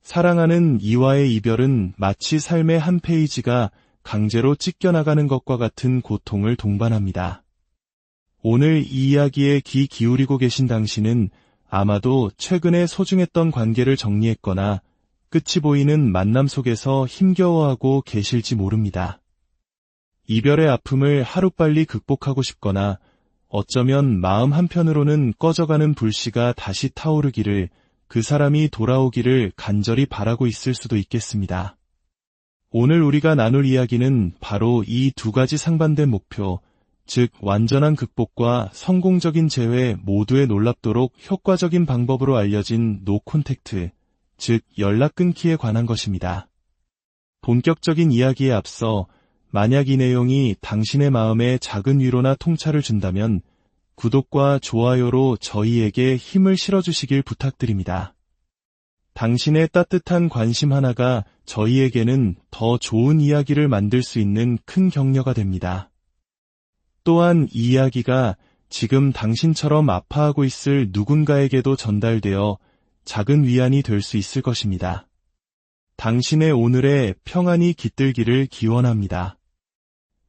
사랑하는 이와의 이별은 마치 삶의 한 페이지가 강제로 찢겨나가는 것과 같은 고통을 동반합니다. 오늘 이 이야기에 귀 기울이고 계신 당신은 아마도 최근에 소중했던 관계를 정리했거나 끝이 보이는 만남 속에서 힘겨워하고 계실지 모릅니다. 이별의 아픔을 하루빨리 극복하고 싶거나 어쩌면 마음 한편으로는 꺼져가는 불씨가 다시 타오르기를, 그 사람이 돌아오기를 간절히 바라고 있을 수도 있겠습니다. 오늘 우리가 나눌 이야기는 바로 이 두 가지 상반된 목표, 즉 완전한 극복과 성공적인 재회 모두에 놀랍도록 효과적인 방법으로 알려진 노 콘택트, 즉 연락 끊기에 관한 것입니다. 본격적인 이야기에 앞서 만약 이 내용이 당신의 마음에 작은 위로나 통찰을 준다면 구독과 좋아요로 저희에게 힘을 실어주시길 부탁드립니다. 당신의 따뜻한 관심 하나가 저희에게는 더 좋은 이야기를 만들 수 있는 큰 격려가 됩니다. 또한 이 이야기가 지금 당신처럼 아파하고 있을 누군가에게도 전달되어 작은 위안이 될 수 있을 것입니다. 당신의 오늘에 평안이 깃들기를 기원합니다.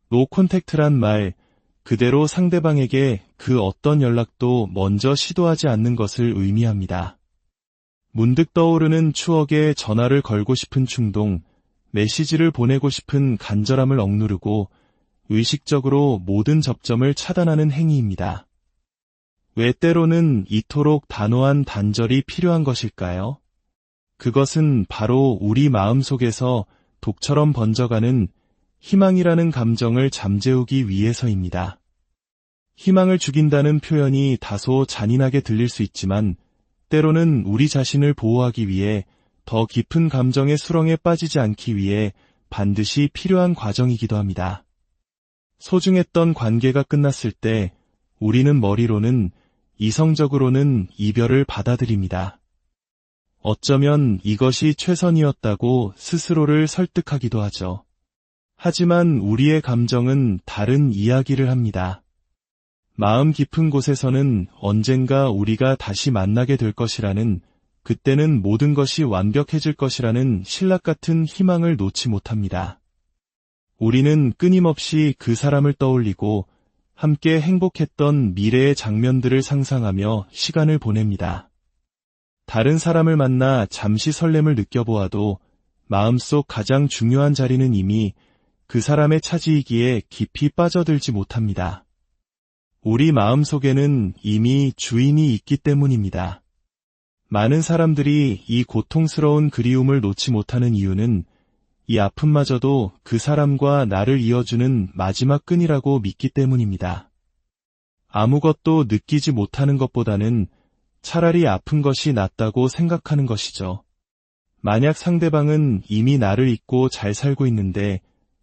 노 콘택트란 말, 그대로 상대방에게 그 어떤 연락도 먼저 시도하지 않는 것을 의미합니다. 문득 떠오르는 추억에 전화를 걸고 싶은 충동, 메시지를 보내고 싶은 간절함을 억누르고 의식적으로 모든 접점을 차단하는 행위입니다. 왜 때로는 이토록 단호한 단절이 필요한 것일까요? 그것은 바로 우리 마음속에서 독처럼 번져가는 희망이라는 감정을 잠재우기 위해서입니다. 희망을 죽인다는 표현이 다소 잔인하게 들릴 수 있지만 때로는 우리 자신을 보호하기 위해 더 깊은 감정의 수렁에 빠지지 않기 위해 반드시 필요한 과정이기도 합니다. 소중했던 관계가 끝났을 때 우리는 머리로는, 이성적으로는 이별을 받아들입니다. 어쩌면 이것이 최선이었다고 스스로를 설득하기도 하죠. 하지만 우리의 감정은 다른 이야기를 합니다. 마음 깊은 곳에서는 언젠가 우리가 다시 만나게 될 것이라는, 그때는 모든 것이 완벽해질 것이라는 신락 같은 희망을 놓지 못합니다. 우리는 끊임없이 그 사람을 떠올리고 함께 행복했던 미래의 장면들을 상상하며 시간을 보냅니다. 다른 사람을 만나 잠시 설렘을 느껴보아도 마음속 가장 중요한 자리는 이미 그 사람의 차지이기에 깊이 빠져들지 못합니다. 우리 마음속에는 이미 주인이 있기 때문입니다. 많은 사람들이 이 고통스러운 그리움을 놓지 못하는 이유는 이 아픔마저도 그 사람과 나를 이어주는 마지막 끈이라고 믿기 때문입니다. 아무것도 느끼지 못하는 것보다는 차라리 아픈 것이 낫다고 생각하는 것이죠. 만약 상대방은 이미 나를 잊고 잘 살고 있는데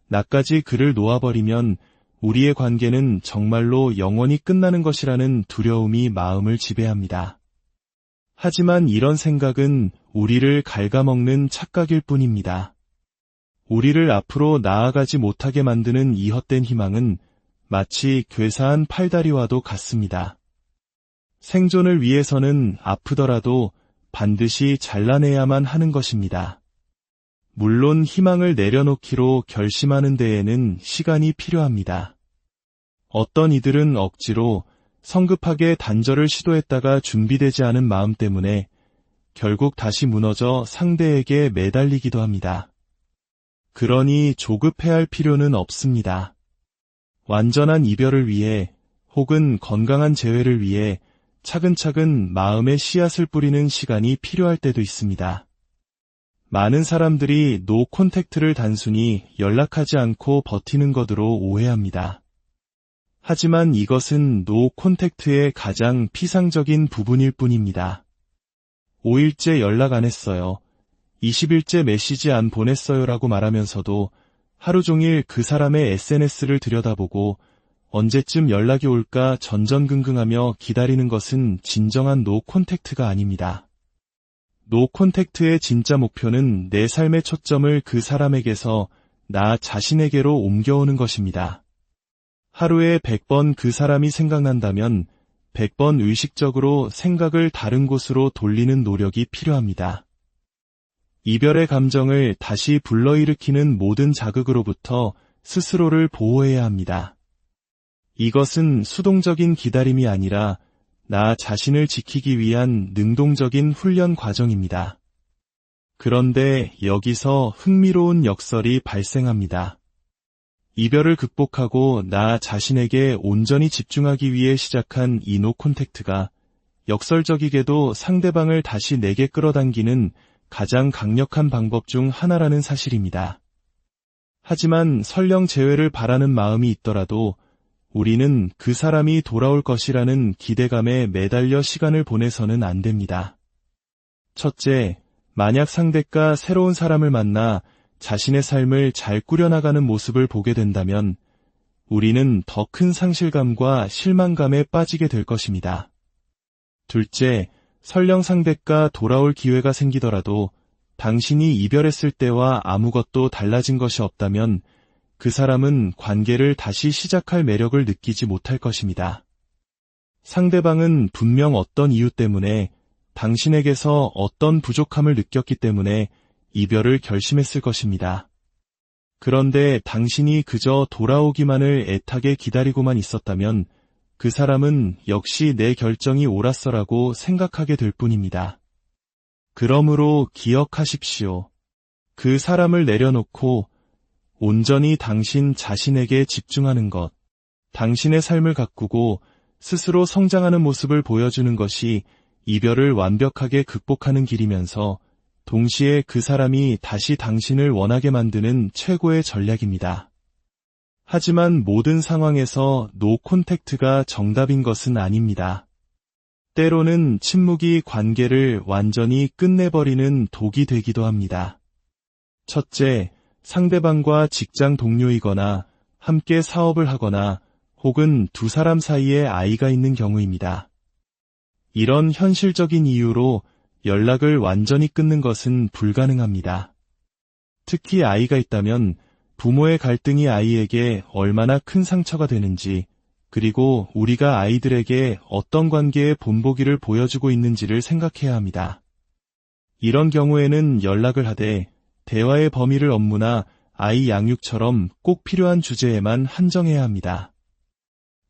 나까지 그를 놓아버리면 우리의 관계는 정말로 영원히 끝나는 것이라는 두려움이 마음을 지배합니다. 하지만 이런 생각은 우리를 갉아먹는 착각일 뿐입니다. 우리를 앞으로 나아가지 못하게 만드는 이 헛된 희망은 마치 괴사한 팔다리와도 같습니다. 생존을 위해서는 아프더라도 반드시 잘라내야만 하는 것입니다. 물론 희망을 내려놓기로 결심하는 데에는 시간이 필요합니다. 어떤 이들은 억지로 성급하게 단절을 시도했다가 준비되지 않은 마음 때문에 결국 다시 무너져 상대에게 매달리기도 합니다. 그러니 조급해할 필요는 없습니다. 완전한 이별을 위해 혹은 건강한 재회를 위해 차근차근 마음의 씨앗을 뿌리는 시간이 필요할 때도 있습니다. 많은 사람들이 노 콘택트를 단순히 연락하지 않고 버티는 것으로 오해합니다. 하지만 이것은 노 콘택트의 가장 피상적인 부분일 뿐입니다. 5일째 연락 안 했어요. 20일째 메시지 안 보냈어요 라고 말하면서도 하루 종일 그 사람의 SNS를 들여다보고 언제쯤 연락이 올까 전전긍긍하며 기다리는 것은 진정한 노 콘택트가 아닙니다. 노 콘택트의 진짜 목표는 내 삶의 초점을 그 사람에게서 나 자신에게로 옮겨오는 것입니다. 하루에 100번 그 사람이 생각난다면 100번 의식적으로 생각을 다른 곳으로 돌리는 노력이 필요합니다. 이별의 감정을 다시 불러일으키는 모든 자극으로부터 스스로를 보호해야 합니다. 이것은 수동적인 기다림이 아니라 나 자신을 지키기 위한 능동적인 훈련 과정입니다. 그런데 여기서 흥미로운 역설이 발생합니다. 이별을 극복하고 나 자신에게 온전히 집중하기 위해 시작한 이 노콘택트가 역설적이게도 상대방을 다시 내게 끌어당기는 가장 강력한 방법 중 하나라는 사실입니다. 하지만 설령 재회를 바라는 마음이 있더라도 우리는 그 사람이 돌아올 것이라는 기대감에 매달려 시간을 보내서는 안 됩니다. 첫째, 만약 상대가 새로운 사람을 만나 자신의 삶을 잘 꾸려나가는 모습을 보게 된다면 우리는 더 큰 상실감과 실망감에 빠지게 될 것입니다. 둘째, 설령 상대가 돌아올 기회가 생기더라도 당신이 이별했을 때와 아무것도 달라진 것이 없다면 그 사람은 관계를 다시 시작할 매력을 느끼지 못할 것입니다. 상대방은 분명 어떤 이유 때문에 당신에게서 어떤 부족함을 느꼈기 때문에 이별을 결심했을 것입니다. 그런데 당신이 그저 돌아오기만을 애타게 기다리고만 있었다면 그 사람은 역시 내 결정이 옳았어라고 생각하게 될 뿐입니다. 그러므로 기억하십시오. 그 사람을 내려놓고 온전히 당신 자신에게 집중하는 것, 당신의 삶을 가꾸고 스스로 성장하는 모습을 보여주는 것이 이별을 완벽하게 극복하는 길이면서 동시에 그 사람이 다시 당신을 원하게 만드는 최고의 전략입니다. 하지만 모든 상황에서 노 콘택트가 정답인 것은 아닙니다. 때로는 침묵이 관계를 완전히 끝내버리는 독이 되기도 합니다. 첫째, 상대방과 직장 동료이거나 함께 사업을 하거나 혹은 두 사람 사이에 아이가 있는 경우입니다. 이런 현실적인 이유로 연락을 완전히 끊는 것은 불가능합니다. 특히 아이가 있다면 부모의 갈등이 아이에게 얼마나 큰 상처가 되는지, 그리고 우리가 아이들에게 어떤 관계의 본보기를 보여주고 있는지를 생각해야 합니다. 이런 경우에는 연락을 하되 대화의 범위를 업무나 아이 양육처럼 꼭 필요한 주제에만 한정해야 합니다.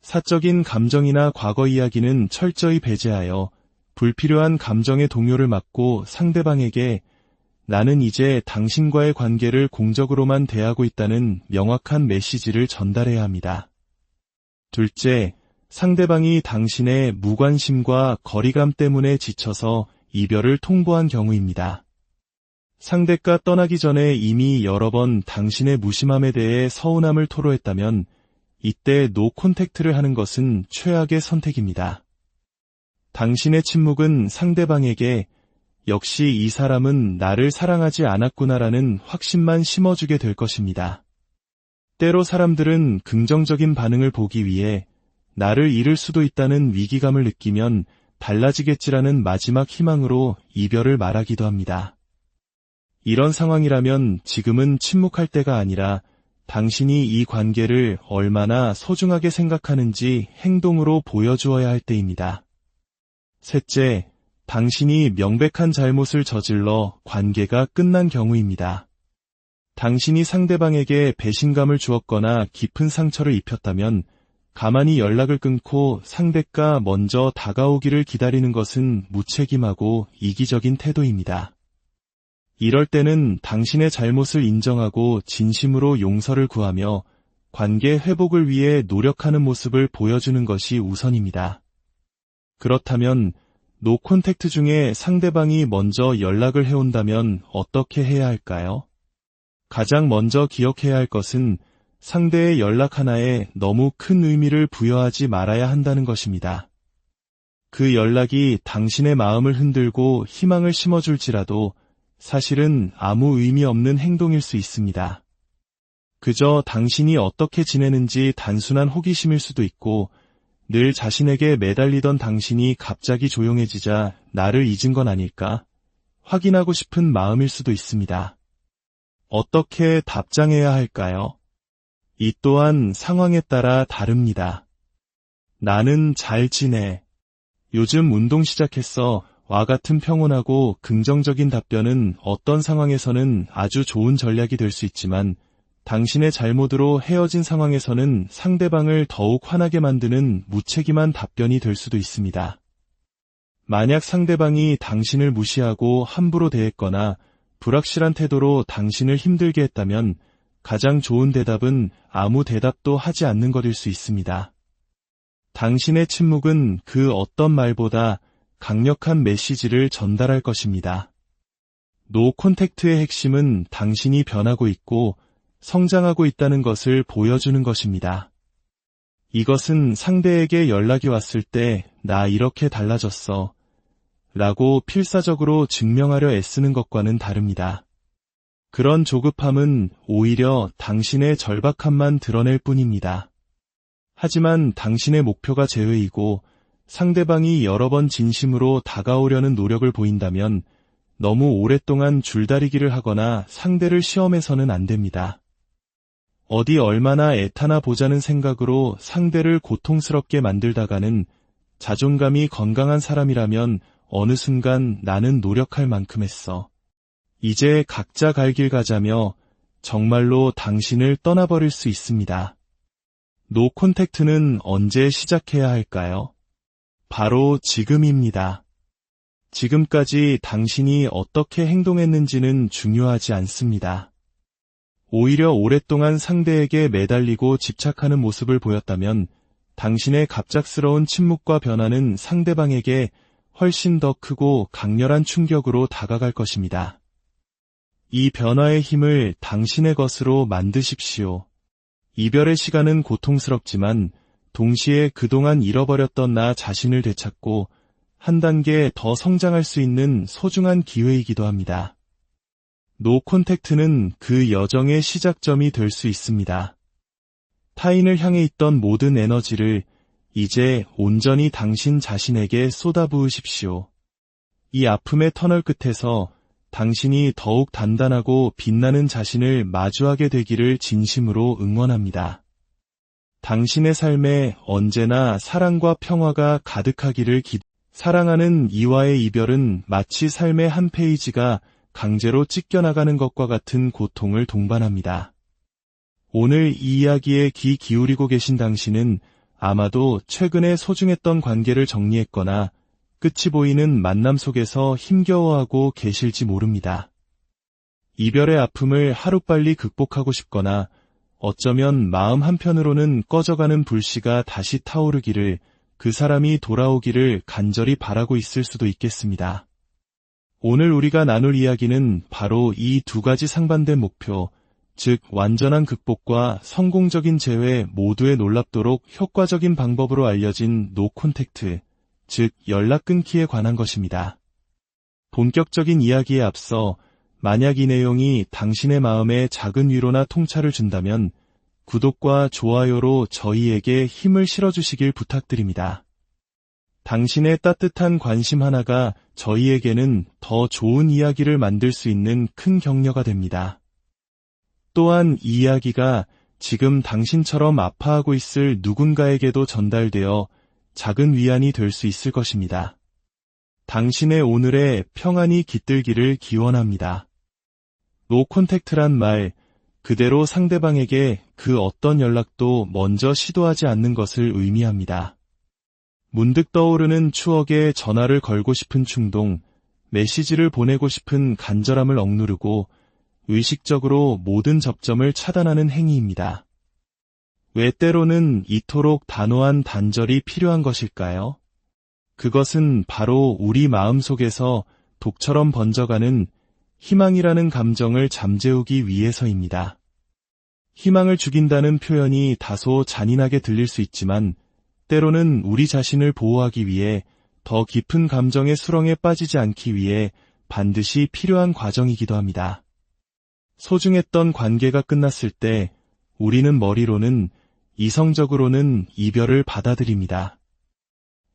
사적인 감정이나 과거 이야기는 철저히 배제하여 불필요한 감정의 동요를 막고 상대방에게 나는 이제 당신과의 관계를 공적으로만 대하고 있다는 명확한 메시지를 전달해야 합니다. 둘째, 상대방이 당신의 무관심과 거리감 때문에 지쳐서 이별을 통보한 경우입니다. 상대가 떠나기 전에 이미 여러 번 당신의 무심함에 대해 서운함을 토로했다면 이때 노 콘택트를 하는 것은 최악의 선택입니다. 당신의 침묵은 상대방에게 역시 이 사람은 나를 사랑하지 않았구나라는 확신만 심어주게 될 것입니다. 때로 사람들은 긍정적인 반응을 보기 위해 나를 잃을 수도 있다는 위기감을 느끼면 달라지겠지라는 마지막 희망으로 이별을 말하기도 합니다. 이런 상황이라면 지금은 침묵할 때가 아니라 당신이 이 관계를 얼마나 소중하게 생각하는지 행동으로 보여주어야 할 때입니다. 셋째, 당신이 명백한 잘못을 저질러 관계가 끝난 경우입니다. 당신이 상대방에게 배신감을 주었거나 깊은 상처를 입혔다면 가만히 연락을 끊고 상대가 먼저 다가오기를 기다리는 것은 무책임하고 이기적인 태도입니다. 이럴 때는 당신의 잘못을 인정하고 진심으로 용서를 구하며 관계 회복을 위해 노력하는 모습을 보여주는 것이 우선입니다. 그렇다면 노 콘택트 중에 상대방이 먼저 연락을 해온다면 어떻게 해야 할까요? 가장 먼저 기억해야 할 것은 상대의 연락 하나에 너무 큰 의미를 부여하지 말아야 한다는 것입니다. 그 연락이 당신의 마음을 흔들고 희망을 심어줄지라도 사실은 아무 의미 없는 행동일 수 있습니다. 그저 당신이 어떻게 지내는지 단순한 호기심일 수도 있고 늘 자신에게 매달리던 당신이 갑자기 조용해지자 나를 잊은 건 아닐까 확인하고 싶은 마음일 수도 있습니다. 어떻게 답장해야 할까요? 이 또한 상황에 따라 다릅니다. 나는 잘 지내. 요즘 운동 시작했어. 와 같은 평온하고 긍정적인 답변은 어떤 상황에서는 아주 좋은 전략이 될 수 있지만 당신의 잘못으로 헤어진 상황에서는 상대방을 더욱 화나게 만드는 무책임한 답변이 될 수도 있습니다. 만약 상대방이 당신을 무시하고 함부로 대했거나 불확실한 태도로 당신을 힘들게 했다면 가장 좋은 대답은 아무 대답도 하지 않는 것일 수 있습니다. 당신의 침묵은 그 어떤 말보다 강력한 메시지를 전달할 것입니다. 노 콘택트의 핵심은 당신이 변하고 있고 성장하고 있다는 것을 보여주는 것입니다. 이것은 상대에게 연락이 왔을 때 나 이렇게 달라졌어 라고 필사적으로 증명하려 애쓰는 것과는 다릅니다. 그런 조급함은 오히려 당신의 절박함만 드러낼 뿐입니다. 하지만 당신의 목표가 제외이고 상대방이 여러 번 진심으로 다가오려는 노력을 보인다면 너무 오랫동안 줄다리기를 하거나 상대를 시험해서는 안 됩니다. 어디 얼마나 애타나 보자는 생각으로 상대를 고통스럽게 만들다가는 자존감이 건강한 사람이라면 어느 순간 나는 노력할 만큼 했어. 이제 각자 갈 길 가자며 정말로 당신을 떠나버릴 수 있습니다. 노 콘택트는 언제 시작해야 할까요? 바로 지금입니다. 지금까지 당신이 어떻게 행동했는지는 중요하지 않습니다. 오히려 오랫동안 상대에게 매달리고 집착하는 모습을 보였다면 당신의 갑작스러운 침묵과 변화는 상대방에게 훨씬 더 크고 강렬한 충격으로 다가갈 것입니다. 이 변화의 힘을 당신의 것으로 만드십시오. 이별의 시간은 고통스럽지만 동시에 그동안 잃어버렸던 나 자신을 되찾고 한 단계 더 성장할 수 있는 소중한 기회이기도 합니다. 노 콘택트는 그 여정의 시작점이 될 수 있습니다. 타인을 향해 있던 모든 에너지를 이제 온전히 당신 자신에게 쏟아부으십시오. 이 아픔의 터널 끝에서 당신이 더욱 단단하고 빛나는 자신을 마주하게 되기를 진심으로 응원합니다. 당신의 삶에 언제나 사랑과 평화가 가득하기를 사랑하는 이와의 이별은 마치 삶의 한 페이지가 강제로 찢겨나가는 것과 같은 고통을 동반합니다. 오늘 이 이야기에 귀 기울이고 계신 당신은 아마도 최근에 소중했던 관계를 정리했거나 끝이 보이는 만남 속에서 힘겨워하고 계실지 모릅니다. 이별의 아픔을 하루빨리 극복하고 싶거나 어쩌면 마음 한편으로는 꺼져가는 불씨가 다시 타오르기를, 그 사람이 돌아오기를 간절히 바라고 있을 수도 있겠습니다. 오늘 우리가 나눌 이야기는 바로 이 두 가지 상반된 목표, 즉 완전한 극복과 성공적인 재회 모두에 놀랍도록 효과적인 방법으로 알려진 노 콘택트, 즉 연락 끊기에 관한 것입니다. 본격적인 이야기에 앞서 만약 이 내용이 당신의 마음에 작은 위로나 통찰을 준다면 구독과 좋아요로 저희에게 힘을 실어주시길 부탁드립니다. 당신의 따뜻한 관심 하나가 저희에게는 더 좋은 이야기를 만들 수 있는 큰 격려가 됩니다. 또한 이 이야기가 지금 당신처럼 아파하고 있을 누군가에게도 전달되어 작은 위안이 될 수 있을 것입니다. 당신의 오늘의 평안이 깃들기를 기원합니다. 노 콘택트란 말, 그대로 상대방에게 그 어떤 연락도 먼저 시도하지 않는 것을 의미합니다. 문득 떠오르는 추억에 전화를 걸고 싶은 충동, 메시지를 보내고 싶은 간절함을 억누르고 의식적으로 모든 접점을 차단하는 행위입니다. 왜 때로는 이토록 단호한 단절이 필요한 것일까요? 그것은 바로 우리 마음속에서 독처럼 번져가는 희망이라는 감정을 잠재우기 위해서입니다. 희망을 죽인다는 표현이 다소 잔인하게 들릴 수 있지만 때로는 우리 자신을 보호하기 위해 더 깊은 감정의 수렁에 빠지지 않기 위해 반드시 필요한 과정이기도 합니다. 소중했던 관계가 끝났을 때 우리는 머리로는, 이성적으로는 이별을 받아들입니다.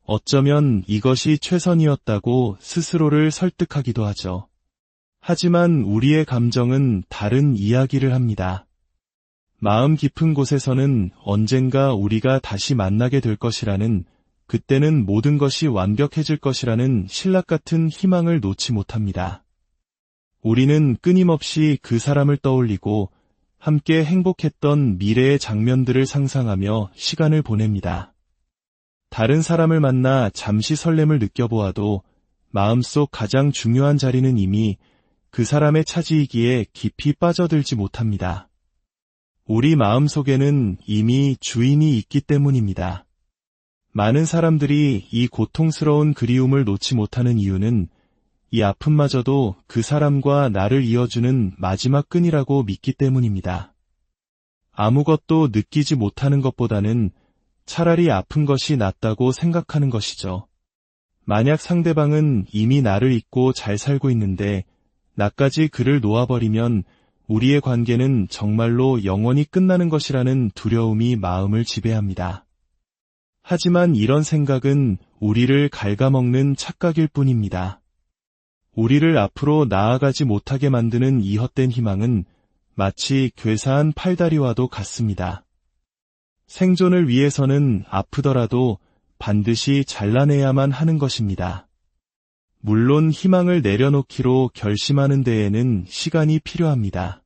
어쩌면 이것이 최선이었다고 스스로를 설득하기도 하죠. 하지만 우리의 감정은 다른 이야기를 합니다. 마음 깊은 곳에서는 언젠가 우리가 다시 만나게 될 것이라는 그때는 모든 것이 완벽해질 것이라는 신락 같은 희망을 놓지 못합니다. 우리는 끊임없이 그 사람을 떠올리고 함께 행복했던 미래의 장면들을 상상하며 시간을 보냅니다. 다른 사람을 만나 잠시 설렘을 느껴보아도 마음속 가장 중요한 자리는 이미 그 사람의 차지이기에 깊이 빠져들지 못합니다. 우리 마음속에는 이미 주인이 있기 때문입니다. 많은 사람들이 이 고통스러운 그리움을 놓지 못하는 이유는 이 아픔마저도 그 사람과 나를 이어주는 마지막 끈이라고 믿기 때문입니다. 아무것도 느끼지 못하는 것보다는 차라리 아픈 것이 낫다고 생각하는 것이죠. 만약 상대방은 이미 나를 잊고 잘 살고 있는데 나까지 그를 놓아버리면 우리의 관계는 정말로 영원히 끝나는 것이라는 두려움이 마음을 지배합니다. 하지만 이런 생각은 우리를 갉아먹는 착각일 뿐입니다. 우리를 앞으로 나아가지 못하게 만드는 이 헛된 희망은 마치 괴사한 팔다리와도 같습니다. 생존을 위해서는 아프더라도 반드시 잘라내야만 하는 것입니다. 물론 희망을 내려놓기로 결심하는 데에는 시간이 필요합니다.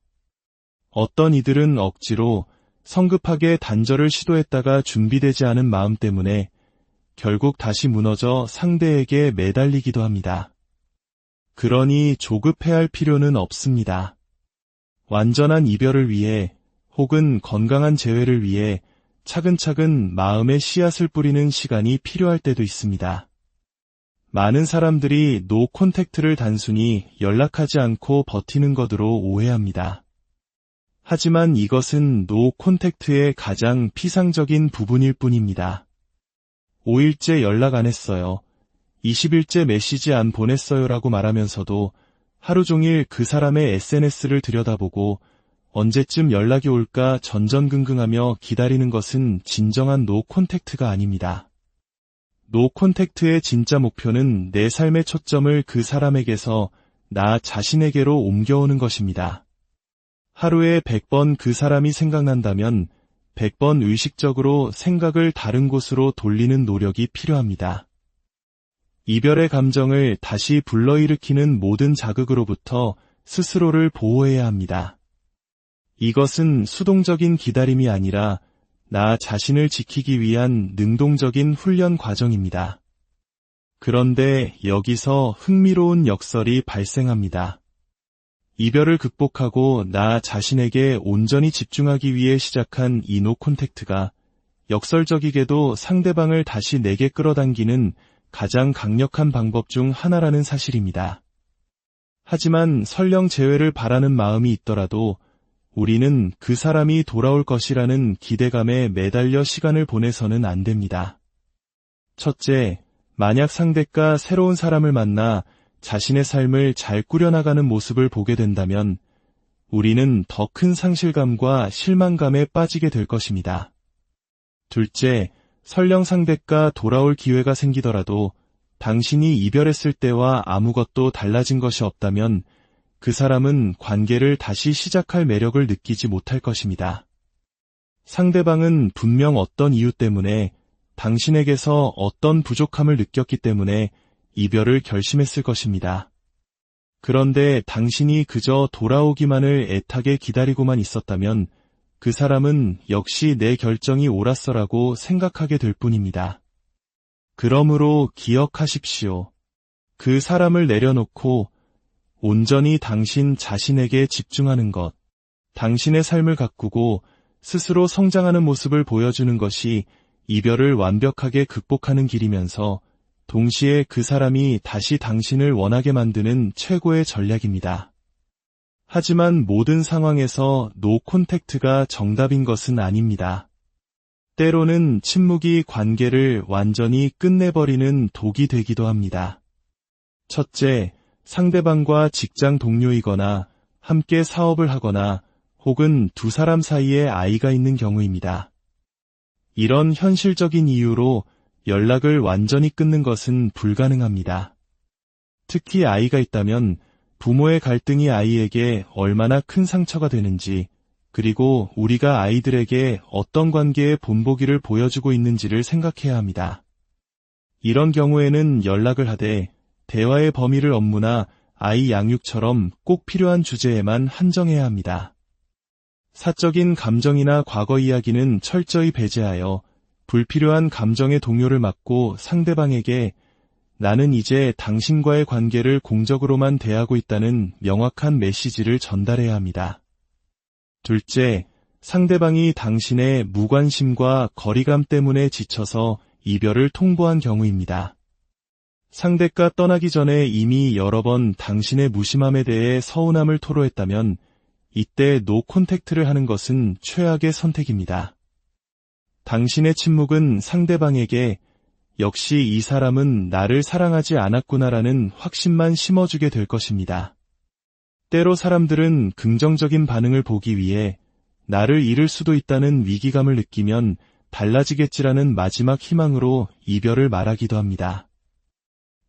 어떤 이들은 억지로 성급하게 단절을 시도했다가 준비되지 않은 마음 때문에 결국 다시 무너져 상대에게 매달리기도 합니다. 그러니 조급해할 필요는 없습니다. 완전한 이별을 위해 혹은 건강한 재회를 위해 차근차근 마음의 씨앗을 뿌리는 시간이 필요할 때도 있습니다. 많은 사람들이 노 콘택트를 단순히 연락하지 않고 버티는 것으로 오해합니다. 하지만 이것은 노 콘택트의 가장 피상적인 부분일 뿐입니다. 5일째 연락 안 했어요. 20일째 메시지 안 보냈어요라고 말하면서도 하루 종일 그 사람의 SNS를 들여다보고 언제쯤 연락이 올까 전전긍긍하며 기다리는 것은 진정한 노 콘택트가 아닙니다. 노 콘택트의 진짜 목표는 내 삶의 초점을 그 사람에게서 나 자신에게로 옮겨오는 것입니다. 하루에 100번 그 사람이 생각난다면 100번 의식적으로 생각을 다른 곳으로 돌리는 노력이 필요합니다. 이별의 감정을 다시 불러일으키는 모든 자극으로부터 스스로를 보호해야 합니다. 이것은 수동적인 기다림이 아니라 나 자신을 지키기 위한 능동적인 훈련 과정입니다. 그런데 여기서 흥미로운 역설이 발생합니다. 이별을 극복하고 나 자신에게 온전히 집중하기 위해 시작한 이 노 콘택트가 역설적이게도 상대방을 다시 내게 끌어당기는 가장 강력한 방법 중 하나라는 사실입니다. 하지만 설령 재회를 바라는 마음이 있더라도 우리는 그 사람이 돌아올 것이라는 기대감에 매달려 시간을 보내서는 안 됩니다. 첫째, 만약 상대가 새로운 사람을 만나 자신의 삶을 잘 꾸려나가는 모습을 보게 된다면 우리는 더 큰 상실감과 실망감에 빠지게 될 것입니다. 둘째, 설령 상대가 돌아올 기회가 생기더라도 당신이 이별했을 때와 아무것도 달라진 것이 없다면 그 사람은 관계를 다시 시작할 매력을 느끼지 못할 것입니다. 상대방은 분명 어떤 이유 때문에 당신에게서 어떤 부족함을 느꼈기 때문에 이별을 결심했을 것입니다. 그런데 당신이 그저 돌아오기만을 애타게 기다리고만 있었다면 그 사람은 역시 내 결정이 옳았어라고 생각하게 될 뿐입니다. 그러므로 기억하십시오. 그 사람을 내려놓고 온전히 당신 자신에게 집중하는 것, 당신의 삶을 가꾸고 스스로 성장하는 모습을 보여주는 것이 이별을 완벽하게 극복하는 길이면서 동시에 그 사람이 다시 당신을 원하게 만드는 최고의 전략입니다. 하지만 모든 상황에서 노 콘택트가 정답인 것은 아닙니다. 때로는 침묵이 관계를 완전히 끝내버리는 독이 되기도 합니다. 첫째, 상대방과 직장 동료이거나 함께 사업을 하거나 혹은 두 사람 사이에 아이가 있는 경우입니다. 이런 현실적인 이유로 연락을 완전히 끊는 것은 불가능합니다. 특히 아이가 있다면 부모의 갈등이 아이에게 얼마나 큰 상처가 되는지, 그리고 우리가 아이들에게 어떤 관계의 본보기를 보여주고 있는지를 생각해야 합니다. 이런 경우에는 연락을 하되 대화의 범위를 업무나 아이 양육처럼 꼭 필요한 주제에만 한정해야 합니다. 사적인 감정이나 과거 이야기는 철저히 배제하여 불필요한 감정의 동요를 막고 상대방에게 나는 이제 당신과의 관계를 공적으로만 대하고 있다는 명확한 메시지를 전달해야 합니다. 둘째, 상대방이 당신의 무관심과 거리감 때문에 지쳐서 이별을 통보한 경우입니다. 상대가 떠나기 전에 이미 여러 번 당신의 무심함에 대해 서운함을 토로했다면 이때 노 콘택트를 하는 것은 최악의 선택입니다. 당신의 침묵은 상대방에게 역시 이 사람은 나를 사랑하지 않았구나라는 확신만 심어주게 될 것입니다. 때로 사람들은 긍정적인 반응을 보기 위해 나를 잃을 수도 있다는 위기감을 느끼면 달라지겠지라는 마지막 희망으로 이별을 말하기도 합니다.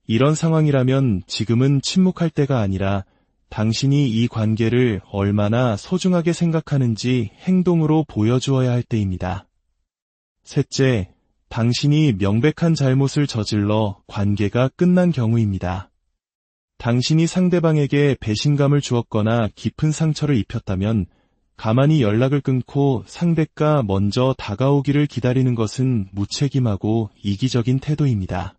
이런 상황이라면 지금은 침묵할 때가 아니라 당신이 이 관계를 얼마나 소중하게 생각하는지 행동으로 보여주어야 할 때입니다. 셋째, 당신이 명백한 잘못을 저질러 관계가 끝난 경우입니다. 당신이 상대방에게 배신감을 주었거나 깊은 상처를 입혔다면 가만히 연락을 끊고 상대가 먼저 다가오기를 기다리는 것은 무책임하고 이기적인 태도입니다.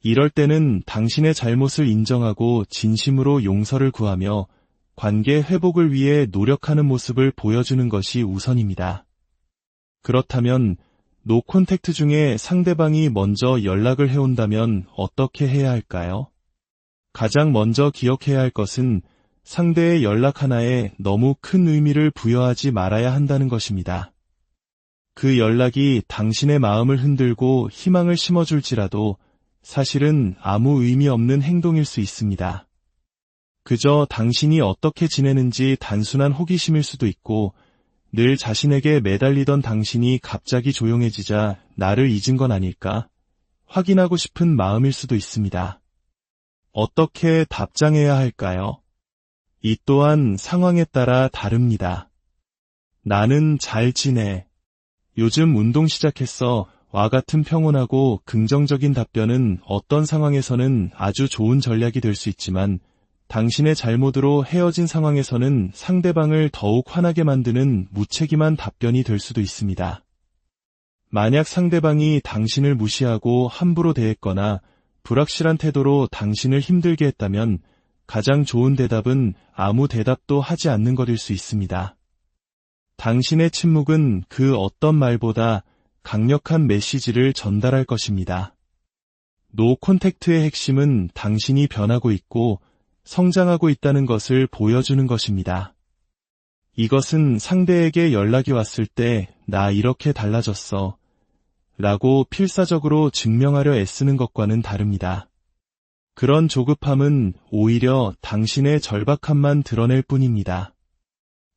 이럴 때는 당신의 잘못을 인정하고 진심으로 용서를 구하며 관계 회복을 위해 노력하는 모습을 보여주는 것이 우선입니다. 그렇다면 노 콘택트 중에 상대방이 먼저 연락을 해온다면 어떻게 해야 할까요? 가장 먼저 기억해야 할 것은 상대의 연락 하나에 너무 큰 의미를 부여하지 말아야 한다는 것입니다. 그 연락이 당신의 마음을 흔들고 희망을 심어줄지라도 사실은 아무 의미 없는 행동일 수 있습니다. 그저 당신이 어떻게 지내는지 단순한 호기심일 수도 있고 늘 자신에게 매달리던 당신이 갑자기 조용해지자 나를 잊은 건 아닐까? 확인하고 싶은 마음일 수도 있습니다. 어떻게 답장해야 할까요? 이 또한 상황에 따라 다릅니다. 나는 잘 지내. 요즘 운동 시작했어. 와 같은 평온하고 긍정적인 답변은 어떤 상황에서는 아주 좋은 전략이 될 수 있지만 당신의 잘못으로 헤어진 상황에서는 상대방을 더욱 화나게 만드는 무책임한 답변이 될 수도 있습니다. 만약 상대방이 당신을 무시하고 함부로 대했거나 불확실한 태도로 당신을 힘들게 했다면 가장 좋은 대답은 아무 대답도 하지 않는 것일 수 있습니다. 당신의 침묵은 그 어떤 말보다 강력한 메시지를 전달할 것입니다. 노 콘택트의 핵심은 당신이 변하고 있고 성장하고 있다는 것을 보여주는 것입니다. 이것은 상대에게 연락이 왔을 때 나 이렇게 달라졌어 라고 필사적으로 증명하려 애쓰는 것과는 다릅니다. 그런 조급함은 오히려 당신의 절박함만 드러낼 뿐입니다.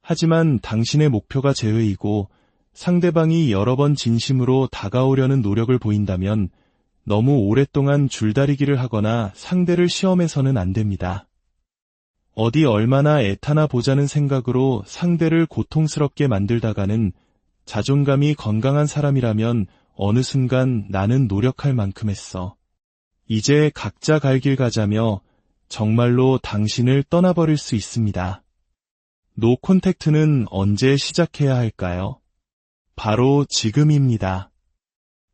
하지만 당신의 목표가 제외이고 상대방이 여러 번 진심으로 다가오려는 노력을 보인다면 너무 오랫동안 줄다리기를 하거나 상대를 시험해서는 안 됩니다. 어디 얼마나 애타나 보자는 생각으로 상대를 고통스럽게 만들다가는 자존감이 건강한 사람이라면 어느 순간 나는 노력할 만큼 했어. 이제 각자 갈 길 가자며 정말로 당신을 떠나버릴 수 있습니다. 노 콘택트는 언제 시작해야 할까요? 바로 지금입니다.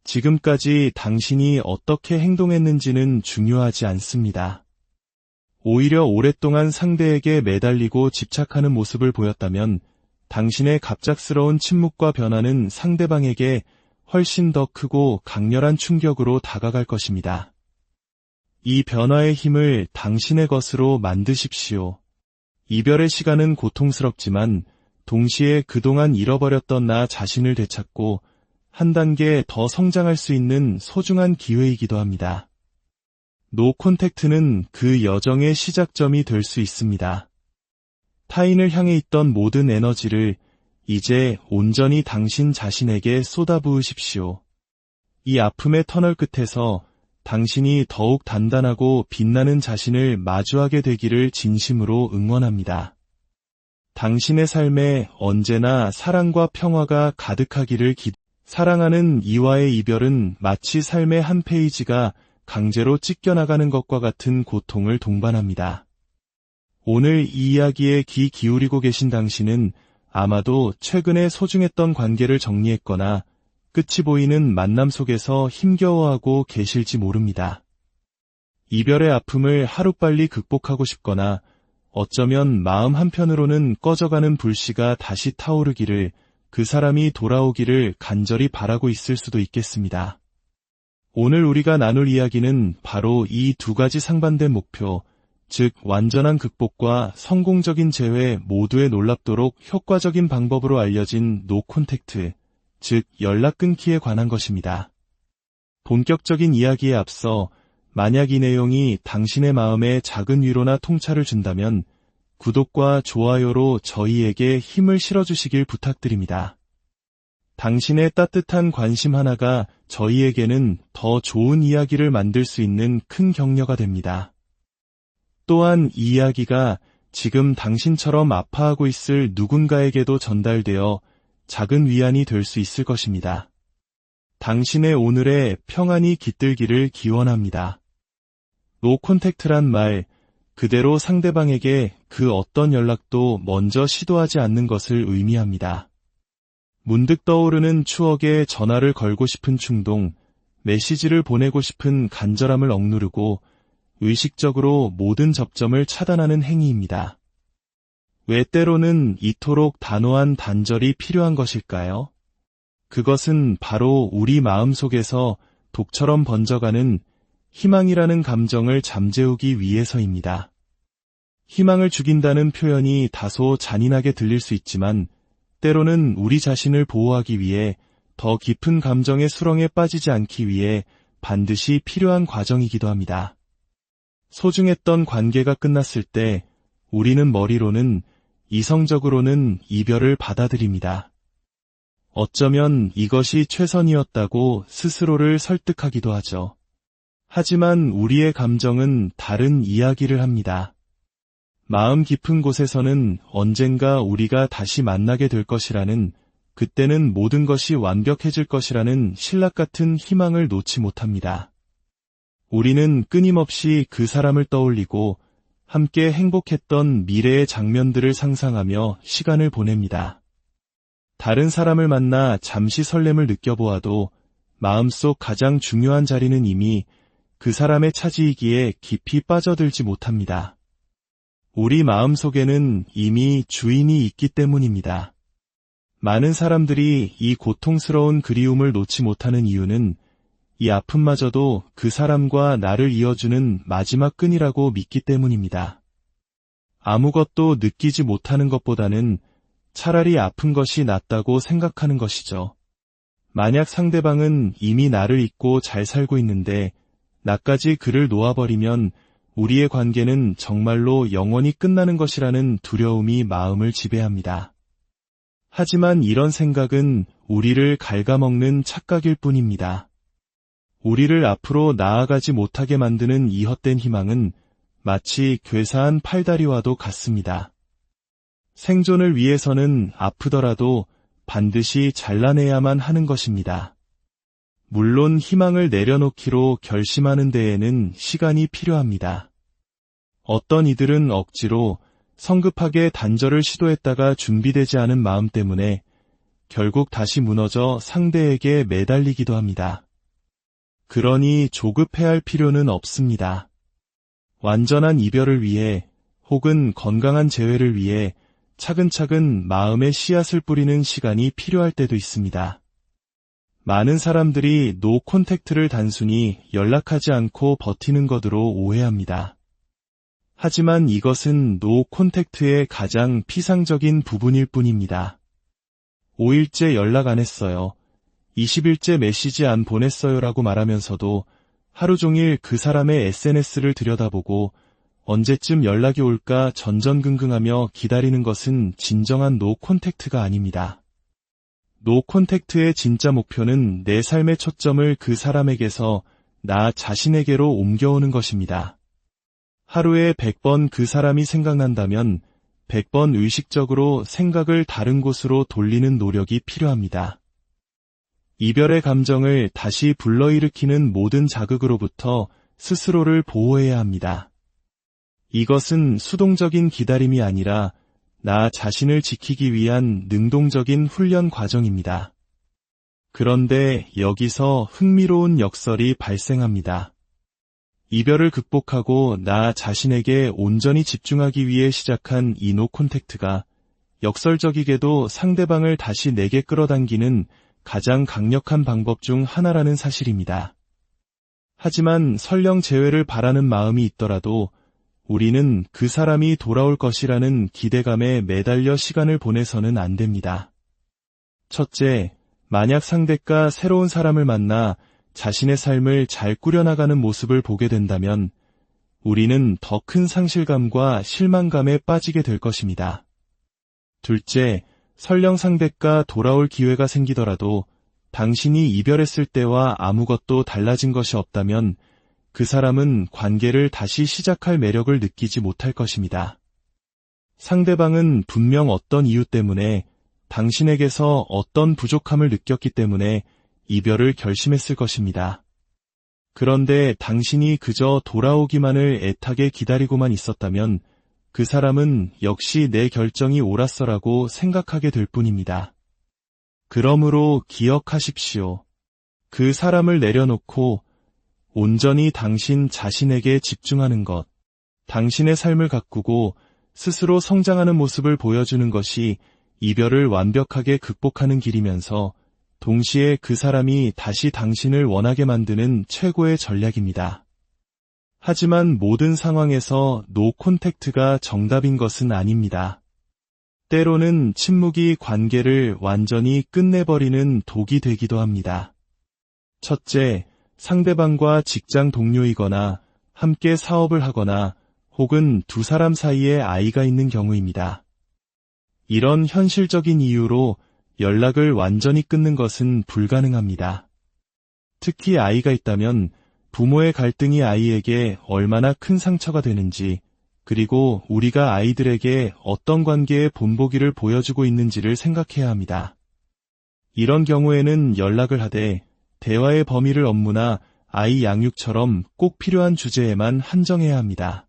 지금까지 당신이 어떻게 행동했는지는 중요하지 않습니다. 오히려 오랫동안 상대에게 매달리고 집착하는 모습을 보였다면 당신의 갑작스러운 침묵과 변화는 상대방에게 훨씬 더 크고 강렬한 충격으로 다가갈 것입니다. 이 변화의 힘을 당신의 것으로 만드십시오. 이별의 시간은 고통스럽지만 동시에 그동안 잃어버렸던 나 자신을 되찾고 한 단계 더 성장할 수 있는 소중한 기회이기도 합니다. 노 콘택트는 그 여정의 시작점이 될 수 있습니다. 타인을 향해 있던 모든 에너지를 이제 온전히 당신 자신에게 쏟아부으십시오. 이 아픔의 터널 끝에서 당신이 더욱 단단하고 빛나는 자신을 마주하게 되기를 진심으로 응원합니다. 당신의 삶에 언제나 사랑과 평화가 가득하기를 사랑하는 이와의 이별은 마치 삶의 한 페이지가 강제로 찢겨나가는 것과 같은 고통을 동반합니다. 오늘 이 이야기에 귀 기울이고 계신 당신은 아마도 최근에 소중했던 관계를 정리했거나 끝이 보이는 만남 속에서 힘겨워하고 계실지 모릅니다. 이별의 아픔을 하루빨리 극복하고 싶거나 어쩌면 마음 한편으로는 꺼져가는 불씨가 다시 타오르기를, 그 사람이 돌아오기를 간절히 바라고 있을 수도 있겠습니다. 오늘 우리가 나눌 이야기는 바로 이 두 가지 상반된 목표, 즉 완전한 극복과 성공적인 재회 모두에 놀랍도록 효과적인 방법으로 알려진 노 콘택트, 즉 연락 끊기에 관한 것입니다. 본격적인 이야기에 앞서 만약 이 내용이 당신의 마음에 작은 위로나 통찰을 준다면 구독과 좋아요로 저희에게 힘을 실어주시길 부탁드립니다. 당신의 따뜻한 관심 하나가 저희에게는 더 좋은 이야기를 만들 수 있는 큰 격려가 됩니다. 또한 이 이야기가 지금 당신처럼 아파하고 있을 누군가에게도 전달되어 작은 위안이 될 수 있을 것입니다. 당신의 오늘의 평안이 깃들기를 기원합니다. 노 콘택트란 말, 그대로 상대방에게 그 어떤 연락도 먼저 시도하지 않는 것을 의미합니다. 문득 떠오르는 추억에 전화를 걸고 싶은 충동, 메시지를 보내고 싶은 간절함을 억누르고 의식적으로 모든 접점을 차단하는 행위입니다. 왜 때로는 이토록 단호한 단절이 필요한 것일까요? 그것은 바로 우리 마음속에서 독처럼 번져가는 희망이라는 감정을 잠재우기 위해서입니다. 희망을 죽인다는 표현이 다소 잔인하게 들릴 수 있지만 때로는 우리 자신을 보호하기 위해, 더 깊은 감정의 수렁에 빠지지 않기 위해 반드시 필요한 과정이기도 합니다. 소중했던 관계가 끝났을 때 우리는 머리로는, 이성적으로는 이별을 받아들입니다. 어쩌면 이것이 최선이었다고 스스로를 설득하기도 하죠. 하지만 우리의 감정은 다른 이야기를 합니다. 마음 깊은 곳에서는 언젠가 우리가 다시 만나게 될 것이라는, 그때는 모든 것이 완벽해질 것이라는 신락 같은 희망을 놓지 못합니다. 우리는 끊임없이 그 사람을 떠올리고 함께 행복했던 미래의 장면들을 상상하며 시간을 보냅니다. 다른 사람을 만나 잠시 설렘을 느껴보아도 마음속 가장 중요한 자리는 이미 그 사람의 차지이기에 깊이 빠져들지 못합니다. 우리 마음속에는 이미 주인이 있기 때문입니다. 많은 사람들이 이 고통스러운 그리움을 놓지 못하는 이유는 이 아픔마저도 그 사람과 나를 이어주는 마지막 끈이라고 믿기 때문입니다. 아무것도 느끼지 못하는 것보다는 차라리 아픈 것이 낫다고 생각하는 것이죠. 만약 상대방은 이미 나를 잊고 잘 살고 있는데 나까지 그를 놓아버리면 우리의 관계는 정말로 영원히 끝나는 것이라는 두려움이 마음을 지배합니다. 하지만 이런 생각은 우리를 갉아먹는 착각일 뿐입니다. 우리를 앞으로 나아가지 못하게 만드는 이 헛된 희망은 마치 괴사한 팔다리와도 같습니다. 생존을 위해서는 아프더라도 반드시 잘라내야만 하는 것입니다. 물론 희망을 내려놓기로 결심하는 데에는 시간이 필요합니다. 어떤 이들은 억지로 성급하게 단절을 시도했다가 준비되지 않은 마음 때문에 결국 다시 무너져 상대에게 매달리기도 합니다. 그러니 조급해할 필요는 없습니다. 완전한 이별을 위해 혹은 건강한 재회를 위해 차근차근 마음의 씨앗을 뿌리는 시간이 필요할 때도 있습니다. 많은 사람들이 노 콘택트를 단순히 연락하지 않고 버티는 것으로 오해합니다. 하지만 이것은 노 콘택트의 가장 피상적인 부분일 뿐입니다. 5일째 연락 안 했어요. 20일째 메시지 안 보냈어요라고 말하면서도 하루 종일 그 사람의 SNS를 들여다보고 언제쯤 연락이 올까 전전긍긍하며 기다리는 것은 진정한 노 콘택트가 아닙니다. 노 콘택트의 진짜 목표는 내 삶의 초점을 그 사람에게서 나 자신에게로 옮겨오는 것입니다. 하루에 100번 그 사람이 생각난다면 100번 의식적으로 생각을 다른 곳으로 돌리는 노력이 필요합니다. 이별의 감정을 다시 불러일으키는 모든 자극으로부터 스스로를 보호해야 합니다. 이것은 수동적인 기다림이 아니라 나 자신을 지키기 위한 능동적인 훈련 과정입니다. 그런데 여기서 흥미로운 역설이 발생합니다. 이별을 극복하고 나 자신에게 온전히 집중하기 위해 시작한 이 노 콘택트가 역설적이게도 상대방을 다시 내게 끌어당기는 가장 강력한 방법 중 하나라는 사실입니다. 하지만 설령 재회를 바라는 마음이 있더라도 우리는 그 사람이 돌아올 것이라는 기대감에 매달려 시간을 보내서는 안 됩니다. 첫째, 만약 상대가 새로운 사람을 만나 자신의 삶을 잘 꾸려나가는 모습을 보게 된다면 우리는 더 큰 상실감과 실망감에 빠지게 될 것입니다. 둘째, 설령 상대가 돌아올 기회가 생기더라도 당신이 이별했을 때와 아무것도 달라진 것이 없다면 그 사람은 관계를 다시 시작할 매력을 느끼지 못할 것입니다. 상대방은 분명 어떤 이유 때문에 당신에게서 어떤 부족함을 느꼈기 때문에 이별을 결심했을 것입니다. 그런데 당신이 그저 돌아오기만을 애타게 기다리고만 있었다면 그 사람은 역시 내 결정이 옳았어라고 생각하게 될 뿐입니다. 그러므로 기억하십시오. 그 사람을 내려놓고 온전히 당신 자신에게 집중하는 것, 당신의 삶을 가꾸고 스스로 성장하는 모습을 보여주는 것이 이별을 완벽하게 극복하는 길이면서 동시에 그 사람이 다시 당신을 원하게 만드는 최고의 전략입니다. 하지만 모든 상황에서 노 콘택트가 정답인 것은 아닙니다. 때로는 침묵이 관계를 완전히 끝내버리는 독이 되기도 합니다. 첫째, 상대방과 직장 동료이거나 함께 사업을 하거나 혹은 두 사람 사이에 아이가 있는 경우입니다. 이런 현실적인 이유로 연락을 완전히 끊는 것은 불가능합니다. 특히 아이가 있다면 부모의 갈등이 아이에게 얼마나 큰 상처가 되는지, 그리고 우리가 아이들에게 어떤 관계의 본보기를 보여주고 있는지를 생각해야 합니다. 이런 경우에는 연락을 하되 대화의 범위를 업무나 아이 양육처럼 꼭 필요한 주제에만 한정해야 합니다.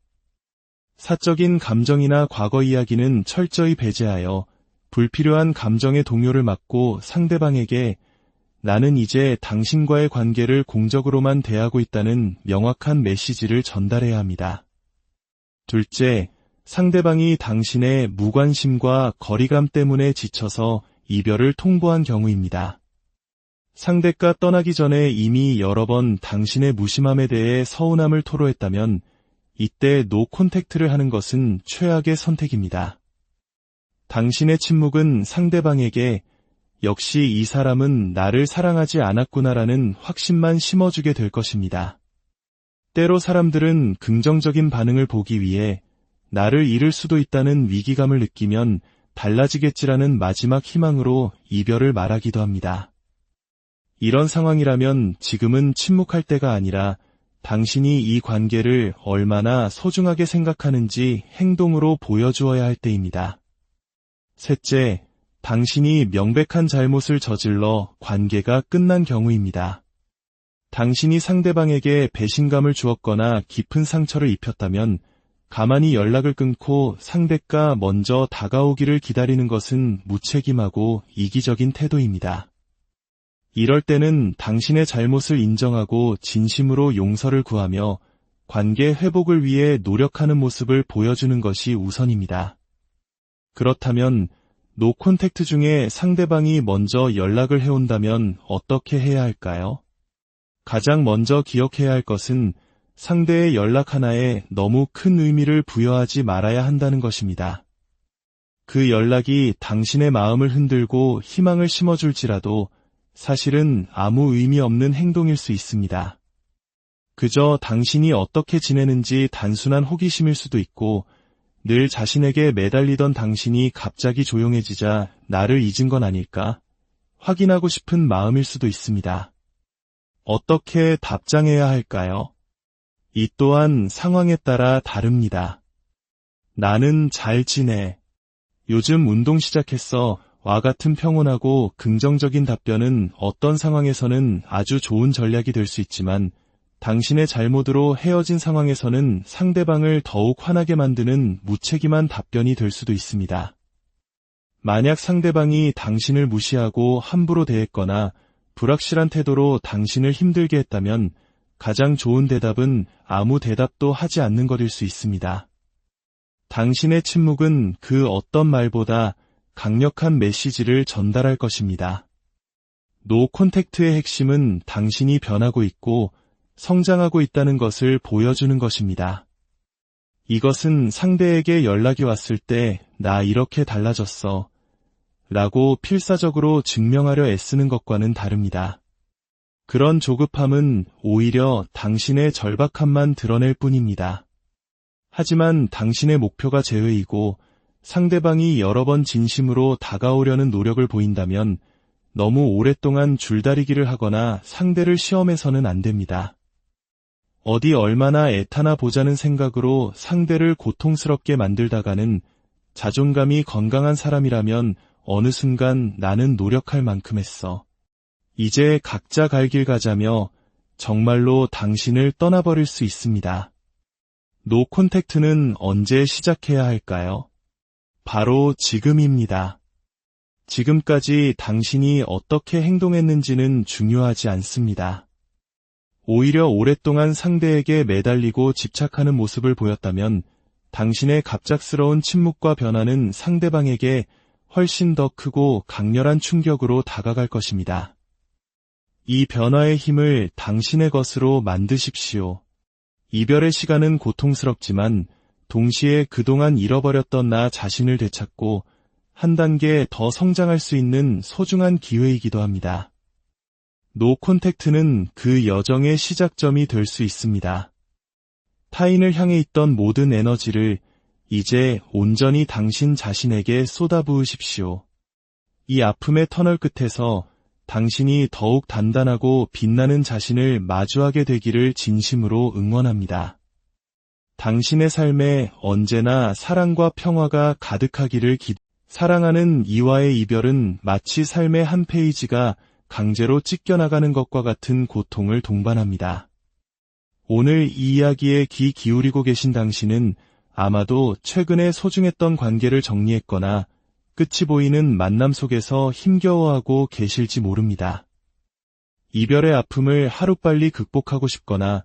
사적인 감정이나 과거 이야기는 철저히 배제하여 불필요한 감정의 동요를 막고 상대방에게 나는 이제 당신과의 관계를 공적으로만 대하고 있다는 명확한 메시지를 전달해야 합니다. 둘째, 상대방이 당신의 무관심과 거리감 때문에 지쳐서 이별을 통보한 경우입니다. 상대가 떠나기 전에 이미 여러 번 당신의 무심함에 대해 서운함을 토로했다면 이때 노 콘택트를 하는 것은 최악의 선택입니다. 당신의 침묵은 상대방에게 역시 이 사람은 나를 사랑하지 않았구나라는 확신만 심어주게 될 것입니다. 때로 사람들은 긍정적인 반응을 보기 위해 나를 잃을 수도 있다는 위기감을 느끼면 달라지겠지라는 마지막 희망으로 이별을 말하기도 합니다. 이런 상황이라면 지금은 침묵할 때가 아니라 당신이 이 관계를 얼마나 소중하게 생각하는지 행동으로 보여주어야 할 때입니다. 셋째, 당신이 명백한 잘못을 저질러 관계가 끝난 경우입니다. 당신이 상대방에게 배신감을 주었거나 깊은 상처를 입혔다면 가만히 연락을 끊고 상대가 먼저 다가오기를 기다리는 것은 무책임하고 이기적인 태도입니다. 이럴 때는 당신의 잘못을 인정하고 진심으로 용서를 구하며 관계 회복을 위해 노력하는 모습을 보여주는 것이 우선입니다. 그렇다면 노 콘택트 중에 상대방이 먼저 연락을 해온다면 어떻게 해야 할까요? 가장 먼저 기억해야 할 것은 상대의 연락 하나에 너무 큰 의미를 부여하지 말아야 한다는 것입니다. 그 연락이 당신의 마음을 흔들고 희망을 심어줄지라도 사실은 아무 의미 없는 행동일 수 있습니다. 그저 당신이 어떻게 지내는지 단순한 호기심일 수도 있고 늘 자신에게 매달리던 당신이 갑자기 조용해지자 나를 잊은 건 아닐까? 확인하고 싶은 마음일 수도 있습니다. 어떻게 답장해야 할까요? 이 또한 상황에 따라 다릅니다. 나는 잘 지내. 요즘 운동 시작했어. 와 같은 평온하고 긍정적인 답변은 어떤 상황에서는 아주 좋은 전략이 될 수 있지만 당신의 잘못으로 헤어진 상황에서는 상대방을 더욱 화나게 만드는 무책임한 답변이 될 수도 있습니다. 만약 상대방이 당신을 무시하고 함부로 대했거나 불확실한 태도로 당신을 힘들게 했다면 가장 좋은 대답은 아무 대답도 하지 않는 것일 수 있습니다. 당신의 침묵은 그 어떤 말보다 강력한 메시지를 전달할 것입니다. 노 콘택트의 핵심은 당신이 변하고 있고 성장하고 있다는 것을 보여주는 것입니다. 이것은 상대에게 연락이 왔을 때 나 이렇게 달라졌어 라고 필사적으로 증명하려 애쓰는 것과는 다릅니다. 그런 조급함은 오히려 당신의 절박함만 드러낼 뿐입니다. 하지만 당신의 목표가 재회이고 상대방이 여러 번 진심으로 다가오려는 노력을 보인다면 너무 오랫동안 줄다리기를 하거나 상대를 시험해서는 안 됩니다. 어디 얼마나 애타나 보자는 생각으로 상대를 고통스럽게 만들다가는 자존감이 건강한 사람이라면 어느 순간 나는 노력할 만큼 했어. 이제 각자 갈 길 가자며 정말로 당신을 떠나버릴 수 있습니다. 노 콘택트는 언제 시작해야 할까요? 바로 지금입니다. 지금까지 당신이 어떻게 행동했는지는 중요하지 않습니다. 오히려 오랫동안 상대에게 매달리고 집착하는 모습을 보였다면 당신의 갑작스러운 침묵과 변화는 상대방에게 훨씬 더 크고 강렬한 충격으로 다가갈 것입니다. 이 변화의 힘을 당신의 것으로 만드십시오. 이별의 시간은 고통스럽지만 동시에 그동안 잃어버렸던 나 자신을 되찾고 한 단계 더 성장할 수 있는 소중한 기회이기도 합니다. 노 콘택트는 그 여정의 시작점이 될 수 있습니다. 타인을 향해 있던 모든 에너지를 이제 온전히 당신 자신에게 쏟아부으십시오. 이 아픔의 터널 끝에서 당신이 더욱 단단하고 빛나는 자신을 마주하게 되기를 진심으로 응원합니다. 당신의 삶에 언제나 사랑과 평화가 가득하기를 사랑하는 이와의 이별은 마치 삶의 한 페이지가 강제로 찢겨나가는 것과 같은 고통을 동반합니다. 오늘 이 이야기에 귀 기울이고 계신 당신은 아마도 최근에 소중했던 관계를 정리했거나 끝이 보이는 만남 속에서 힘겨워하고 계실지 모릅니다. 이별의 아픔을 하루빨리 극복하고 싶거나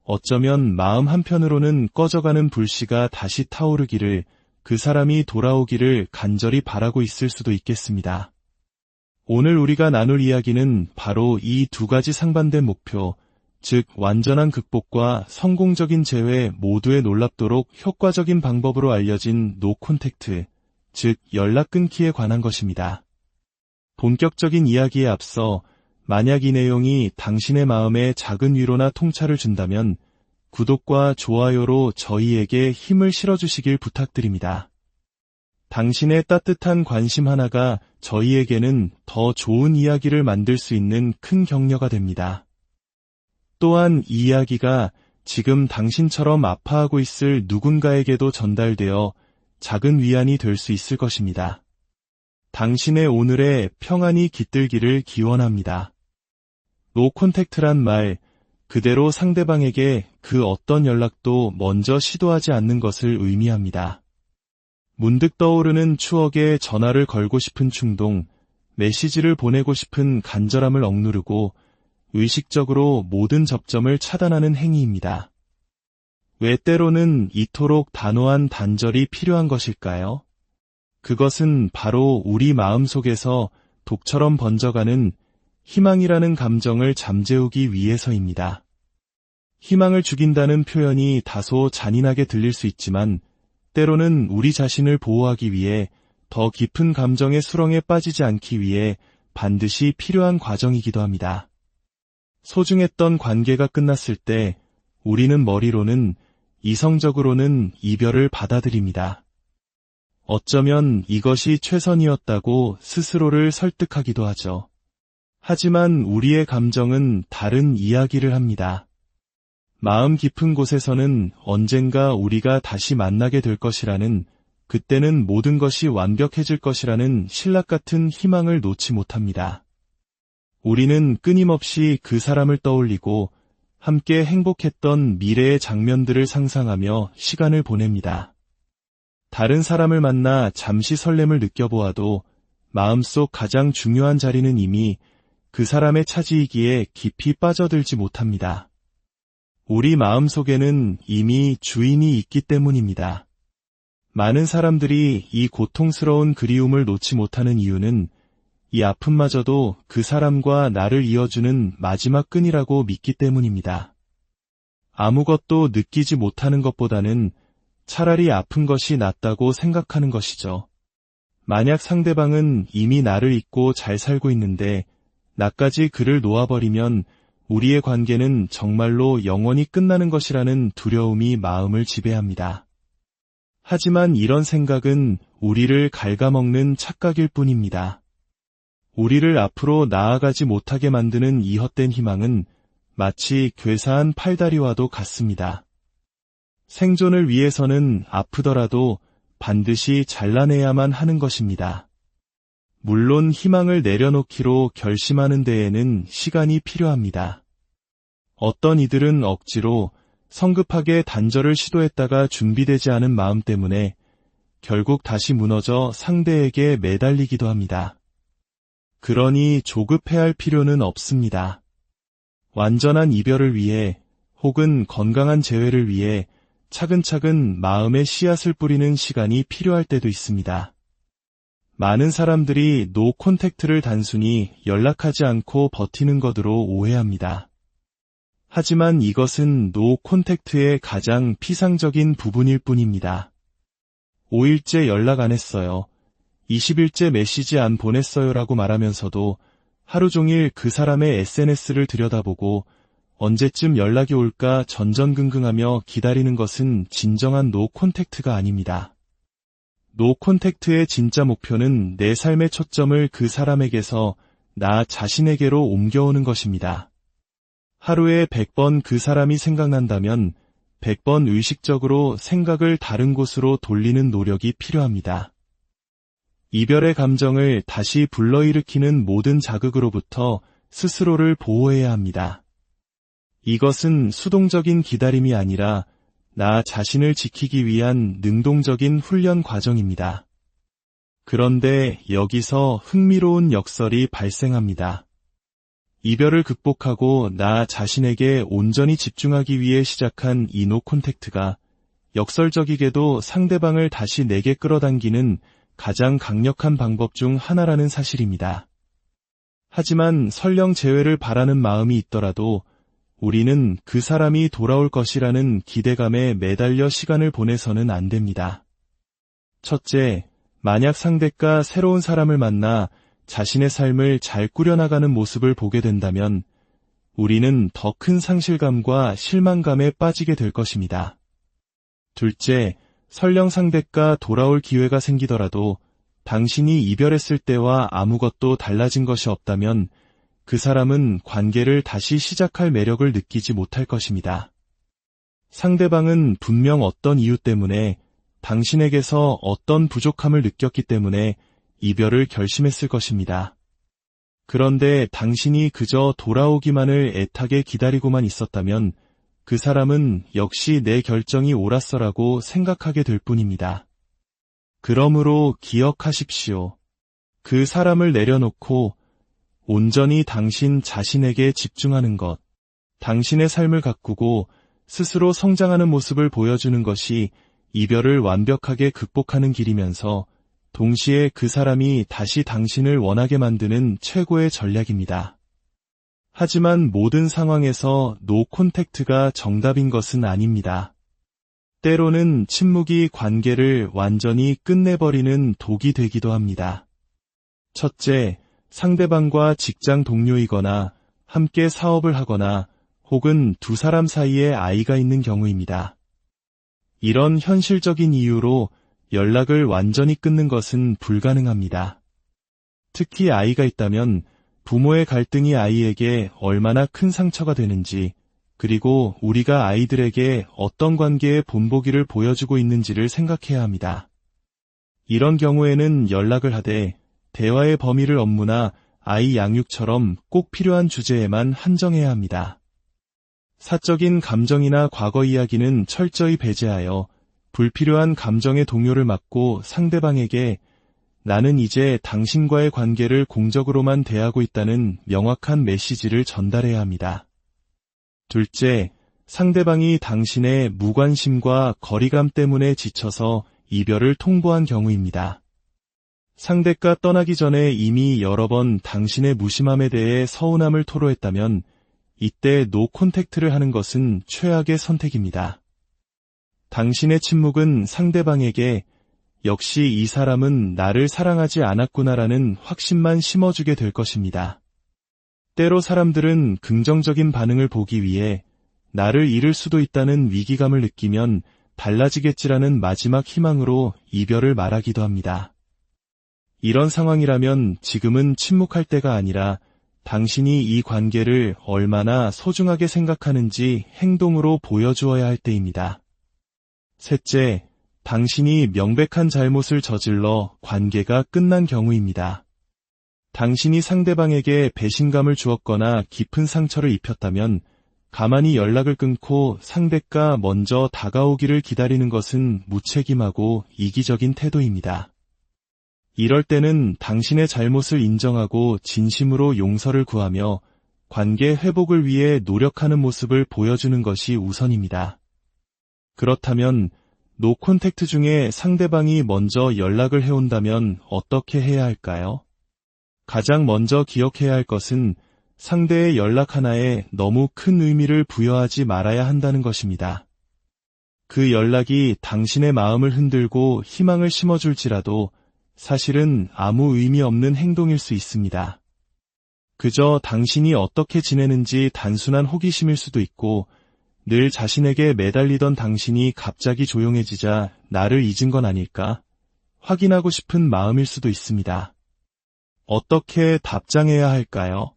어쩌면 마음 한편으로는 꺼져가는 불씨가 다시 타오르기를, 그 사람이 돌아오기를 간절히 바라고 있을 수도 있겠습니다. 오늘 우리가 나눌 이야기는 바로 이 두 가지 상반된 목표, 즉 완전한 극복과 성공적인 재회 모두에 놀랍도록 효과적인 방법으로 알려진 노 콘택트, 즉 연락 끊기에 관한 것입니다. 본격적인 이야기에 앞서 만약 이 내용이 당신의 마음에 작은 위로나 통찰을 준다면 구독과 좋아요로 저희에게 힘을 실어주시길 부탁드립니다. 당신의 따뜻한 관심 하나가 저희에게는 더 좋은 이야기를 만들 수 있는 큰 격려가 됩니다. 또한 이 이야기가 지금 당신처럼 아파하고 있을 누군가에게도 전달되어 작은 위안이 될 수 있을 것입니다. 당신의 오늘의 평안이 깃들기를 기원합니다. 노 콘택트란 말, 그대로 상대방에게 그 어떤 연락도 먼저 시도하지 않는 것을 의미합니다. 문득 떠오르는 추억에 전화를 걸고 싶은 충동, 메시지를 보내고 싶은 간절함을 억누르고 의식적으로 모든 접점을 차단하는 행위입니다. 왜 때로는 이토록 단호한 단절이 필요한 것일까요? 그것은 바로 우리 마음속에서 독처럼 번져가는 희망이라는 감정을 잠재우기 위해서입니다. 희망을 죽인다는 표현이 다소 잔인하게 들릴 수 있지만 때로는 우리 자신을 보호하기 위해 더 깊은 감정의 수렁에 빠지지 않기 위해 반드시 필요한 과정이기도 합니다. 소중했던 관계가 끝났을 때 우리는 머리로는, 이성적으로는 이별을 받아들입니다. 어쩌면 이것이 최선이었다고 스스로를 설득하기도 하죠. 하지만 우리의 감정은 다른 이야기를 합니다. 마음 깊은 곳에서는 언젠가 우리가 다시 만나게 될 것이라는 그때는 모든 것이 완벽해질 것이라는 신락 같은 희망을 놓지 못합니다. 우리는 끊임없이 그 사람을 떠올리고 함께 행복했던 미래의 장면들을 상상하며 시간을 보냅니다. 다른 사람을 만나 잠시 설렘을 느껴보아도 마음속 가장 중요한 자리는 이미 그 사람의 차지이기에 깊이 빠져들지 못합니다. 우리 마음속에는 이미 주인이 있기 때문입니다. 많은 사람들이 이 고통스러운 그리움을 놓지 못하는 이유는 이 아픔마저도 그 사람과 나를 이어주는 마지막 끈이라고 믿기 때문입니다. 아무것도 느끼지 못하는 것보다는 차라리 아픈 것이 낫다고 생각하는 것이죠. 만약 상대방은 이미 나를 잊고 잘 살고 있는데 나까지 그를 놓아버리면 우리의 관계는 정말로 영원히 끝나는 것이라는 두려움이 마음을 지배합니다. 하지만 이런 생각은 우리를 갉아먹는 착각일 뿐입니다. 우리를 앞으로 나아가지 못하게 만드는 이 헛된 희망은 마치 괴사한 팔다리와도 같습니다. 생존을 위해서는 아프더라도 반드시 잘라내야만 하는 것입니다. 물론 희망을 내려놓기로 결심하는 데에는 시간이 필요합니다. 어떤 이들은 억지로 성급하게 단절을 시도했다가 준비되지 않은 마음 때문에 결국 다시 무너져 상대에게 매달리기도 합니다. 그러니 조급해할 필요는 없습니다. 완전한 이별을 위해 혹은 건강한 재회를 위해 차근차근 마음의 씨앗을 뿌리는 시간이 필요할 때도 있습니다. 많은 사람들이 노 콘택트를 단순히 연락하지 않고 버티는 것으로 오해합니다. 하지만 이것은 노 콘택트의 가장 피상적인 부분일 뿐입니다. 5일째 연락 안 했어요. 20일째 메시지 안 보냈어요라고 말하면서도 하루 종일 그 사람의 SNS를 들여다보고 언제쯤 연락이 올까 전전긍긍하며 기다리는 것은 진정한 노 콘택트가 아닙니다. 노 콘택트의 진짜 목표는 내 삶의 초점을 그 사람에게서 나 자신에게로 옮겨오는 것입니다. 하루에 100번 그 사람이 생각난다면 100번 의식적으로 생각을 다른 곳으로 돌리는 노력이 필요합니다. 이별의 감정을 다시 불러일으키는 모든 자극으로부터 스스로를 보호해야 합니다. 이것은 수동적인 기다림이 아니라 나 자신을 지키기 위한 능동적인 훈련 과정입니다. 그런데 여기서 흥미로운 역설이 발생합니다. 이별을 극복하고 나 자신에게 온전히 집중하기 위해 시작한 이 노 콘택트가 역설적이게도 상대방을 다시 내게 끌어당기는 가장 강력한 방법 중 하나라는 사실입니다. 하지만 설령 재회를 바라는 마음이 있더라도 우리는 그 사람이 돌아올 것이라는 기대감에 매달려 시간을 보내서는 안 됩니다. 첫째, 만약 상대가 새로운 사람을 만나 자신의 삶을 잘 꾸려나가는 모습을 보게 된다면 우리는 더 큰 상실감과 실망감에 빠지게 될 것입니다. 둘째, 설령 상대가 돌아올 기회가 생기더라도 당신이 이별했을 때와 아무것도 달라진 것이 없다면 그 사람은 관계를 다시 시작할 매력을 느끼지 못할 것입니다. 상대방은 분명 어떤 이유 때문에 당신에게서 어떤 부족함을 느꼈기 때문에 이별을 결심했을 것입니다. 그런데 당신이 그저 돌아오기만을 애타게 기다리고만 있었다면 그 사람은 역시 내 결정이 옳았어라고 생각하게 될 뿐입니다. 그러므로 기억하십시오. 그 사람을 내려놓고 온전히 당신 자신에게 집중하는 것, 당신의 삶을 가꾸고 스스로 성장하는 모습을 보여주는 것이 이별을 완벽하게 극복하는 길이면서 동시에 그 사람이 다시 당신을 원하게 만드는 최고의 전략입니다. 하지만 모든 상황에서 노 콘택트가 정답인 것은 아닙니다. 때로는 침묵이 관계를 완전히 끝내버리는 독이 되기도 합니다. 첫째, 상대방과 직장 동료이거나 함께 사업을 하거나 혹은 두 사람 사이에 아이가 있는 경우입니다. 이런 현실적인 이유로 연락을 완전히 끊는 것은 불가능합니다. 특히 아이가 있다면 부모의 갈등이 아이에게 얼마나 큰 상처가 되는지, 그리고 우리가 아이들에게 어떤 관계의 본보기를 보여주고 있는지를 생각해야 합니다. 이런 경우에는 연락을 하되 대화의 범위를 업무나 아이 양육처럼 꼭 필요한 주제에만 한정해야 합니다. 사적인 감정이나 과거 이야기는 철저히 배제하여 불필요한 감정의 동요를 막고 상대방에게 나는 이제 당신과의 관계를 공적으로만 대하고 있다는 명확한 메시지를 전달해야 합니다. 둘째, 상대방이 당신의 무관심과 거리감 때문에 지쳐서 이별을 통보한 경우입니다. 상대가 떠나기 전에 이미 여러 번 당신의 무심함에 대해 서운함을 토로했다면 이때 노 콘택트를 하는 것은 최악의 선택입니다. 당신의 침묵은 상대방에게 역시 이 사람은 나를 사랑하지 않았구나라는 확신만 심어주게 될 것입니다. 때로 사람들은 긍정적인 반응을 보기 위해 나를 잃을 수도 있다는 위기감을 느끼면 달라지겠지라는 마지막 희망으로 이별을 말하기도 합니다. 이런 상황이라면 지금은 침묵할 때가 아니라 당신이 이 관계를 얼마나 소중하게 생각하는지 행동으로 보여주어야 할 때입니다. 셋째, 당신이 명백한 잘못을 저질러 관계가 끝난 경우입니다. 당신이 상대방에게 배신감을 주었거나 깊은 상처를 입혔다면 가만히 연락을 끊고 상대가 먼저 다가오기를 기다리는 것은 무책임하고 이기적인 태도입니다. 이럴 때는 당신의 잘못을 인정하고 진심으로 용서를 구하며 관계 회복을 위해 노력하는 모습을 보여주는 것이 우선입니다. 그렇다면 노 콘택트 중에 상대방이 먼저 연락을 해온다면 어떻게 해야 할까요? 가장 먼저 기억해야 할 것은 상대의 연락 하나에 너무 큰 의미를 부여하지 말아야 한다는 것입니다. 그 연락이 당신의 마음을 흔들고 희망을 심어줄지라도 사실은 아무 의미 없는 행동일 수 있습니다. 그저 당신이 어떻게 지내는지 단순한 호기심일 수도 있고 늘 자신에게 매달리던 당신이 갑자기 조용해지자 나를 잊은 건 아닐까 확인하고 싶은 마음일 수도 있습니다. 어떻게 답장해야 할까요?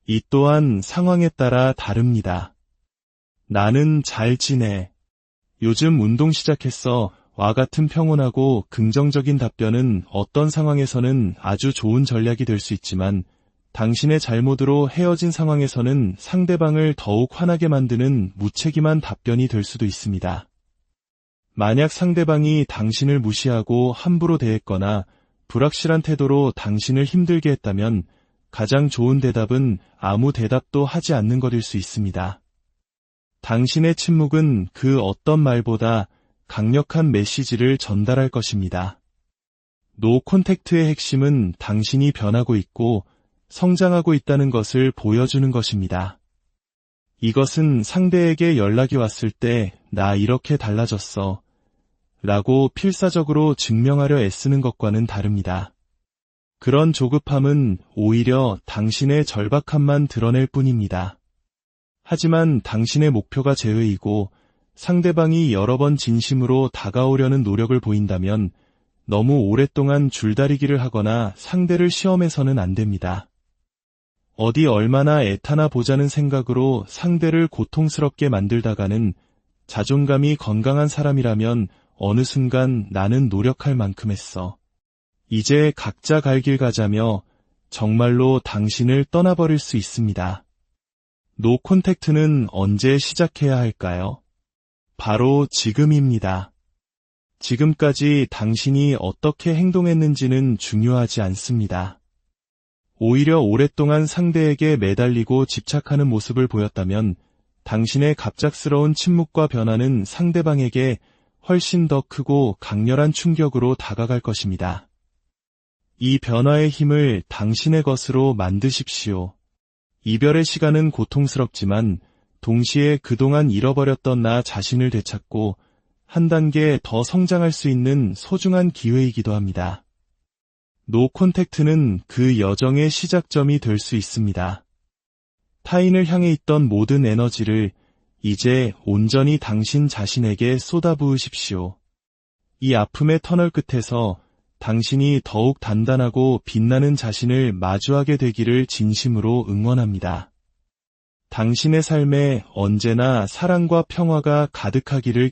이 또한 상황에 따라 다릅니다. 나는 잘 지내. 요즘 운동 시작했어. 와 같은 평온하고 긍정적인 답변은 어떤 상황에서는 아주 좋은 전략이 될 수 있지만 당신의 잘못으로 헤어진 상황에서는 상대방을 더욱 화나게 만드는 무책임한 답변이 될 수도 있습니다. 만약 상대방이 당신을 무시하고 함부로 대했거나 불확실한 태도로 당신을 힘들게 했다면 가장 좋은 대답은 아무 대답도 하지 않는 것일 수 있습니다. 당신의 침묵은 그 어떤 말보다 강력한 메시지를 전달할 것입니다. 노 콘택트의 핵심은 당신이 변하고 있고 성장하고 있다는 것을 보여주는 것입니다. 이것은 상대에게 연락이 왔을 때 나 이렇게 달라졌어 라고 필사적으로 증명하려 애쓰는 것과는 다릅니다. 그런 조급함은 오히려 당신의 절박함만 드러낼 뿐입니다. 하지만 당신의 목표가 제외이고 상대방이 여러 번 진심으로 다가오려는 노력을 보인다면 너무 오랫동안 줄다리기를 하거나 상대를 시험해서는 안 됩니다. 어디 얼마나 애타나 보자는 생각으로 상대를 고통스럽게 만들다가는 자존감이 건강한 사람이라면 어느 순간 나는 노력할 만큼 했어. 이제 각자 갈 길 가자며 정말로 당신을 떠나버릴 수 있습니다. 노 콘택트는 언제 시작해야 할까요? 바로 지금입니다. 지금까지 당신이 어떻게 행동했는지는 중요하지 않습니다. 오히려 오랫동안 상대에게 매달리고 집착하는 모습을 보였다면 당신의 갑작스러운 침묵과 변화는 상대방에게 훨씬 더 크고 강렬한 충격으로 다가갈 것입니다. 이 변화의 힘을 당신의 것으로 만드십시오. 이별의 시간은 고통스럽지만 동시에 그동안 잃어버렸던 나 자신을 되찾고 한 단계 더 성장할 수 있는 소중한 기회이기도 합니다. 노 콘택트는 그 여정의 시작점이 될 수 있습니다. 타인을 향해 있던 모든 에너지를 이제 온전히 당신 자신에게 쏟아부으십시오. 이 아픔의 터널 끝에서 당신이 더욱 단단하고 빛나는 자신을 마주하게 되기를 진심으로 응원합니다. 당신의 삶에 언제나 사랑과 평화가 가득하기를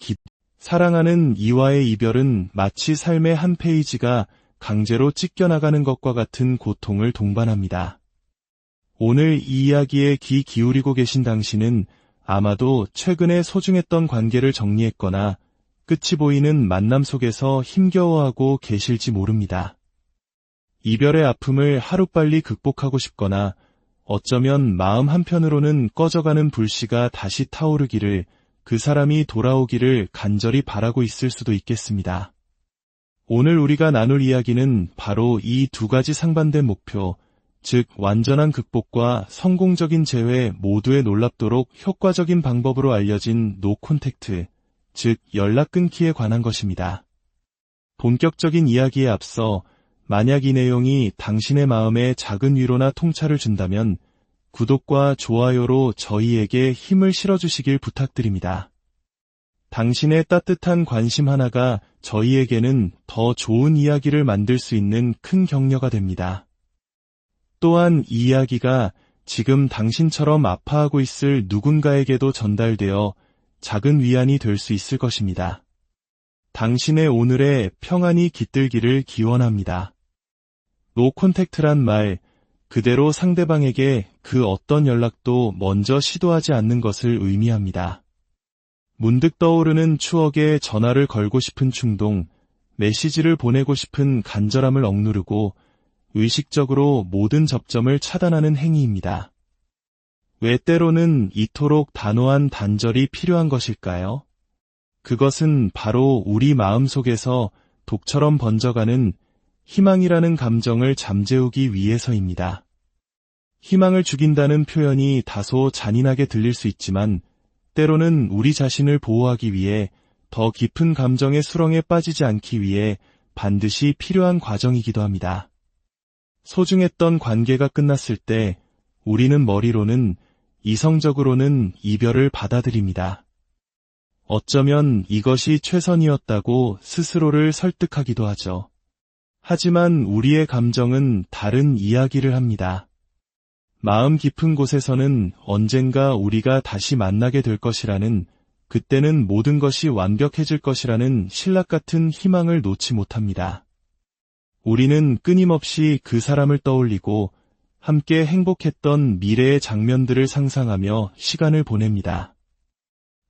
사랑하는 이와의 이별은 마치 삶의 한 페이지가 강제로 찢겨나가는 것과 같은 고통을 동반합니다. 오늘 이 이야기에 귀 기울이고 계신 당신은 아마도 최근에 소중했던 관계를 정리했거나 끝이 보이는 만남 속에서 힘겨워하고 계실지 모릅니다. 이별의 아픔을 하루빨리 극복하고 싶거나 어쩌면 마음 한편으로는 꺼져가는 불씨가 다시 타오르기를, 그 사람이 돌아오기를 간절히 바라고 있을 수도 있겠습니다. 오늘 우리가 나눌 이야기는 바로 이 두 가지 상반된 목표, 즉 완전한 극복과 성공적인 재회 모두에 놀랍도록 효과적인 방법으로 알려진 노 콘택트, 즉 연락 끊기에 관한 것입니다. 본격적인 이야기에 앞서 만약 이 내용이 당신의 마음에 작은 위로나 통찰을 준다면 구독과 좋아요로 저희에게 힘을 실어주시길 부탁드립니다. 당신의 따뜻한 관심 하나가 저희에게는 더 좋은 이야기를 만들 수 있는 큰 격려가 됩니다. 또한 이 이야기가 지금 당신처럼 아파하고 있을 누군가에게도 전달되어 작은 위안이 될 수 있을 것입니다. 당신의 오늘의 평안이 깃들기를 기원합니다. 노 콘택트란 말, 그대로 상대방에게 그 어떤 연락도 먼저 시도하지 않는 것을 의미합니다. 문득 떠오르는 추억에 전화를 걸고 싶은 충동, 메시지를 보내고 싶은 간절함을 억누르고 의식적으로 모든 접점을 차단하는 행위입니다. 왜 때로는 이토록 단호한 단절이 필요한 것일까요? 그것은 바로 우리 마음속에서 독처럼 번져가는 희망이라는 감정을 잠재우기 위해서입니다. 희망을 죽인다는 표현이 다소 잔인하게 들릴 수 있지만 때로는 우리 자신을 보호하기 위해, 더 깊은 감정의 수렁에 빠지지 않기 위해 반드시 필요한 과정이기도 합니다. 소중했던 관계가 끝났을 때 우리는 머리로는, 이성적으로는 이별을 받아들입니다. 어쩌면 이것이 최선이었다고 스스로를 설득하기도 하죠. 하지만 우리의 감정은 다른 이야기를 합니다. 마음 깊은 곳에서는 언젠가 우리가 다시 만나게 될 것이라는, 그때는 모든 것이 완벽해질 것이라는 신락 같은 희망을 놓지 못합니다. 우리는 끊임없이 그 사람을 떠올리고 함께 행복했던 미래의 장면들을 상상하며 시간을 보냅니다.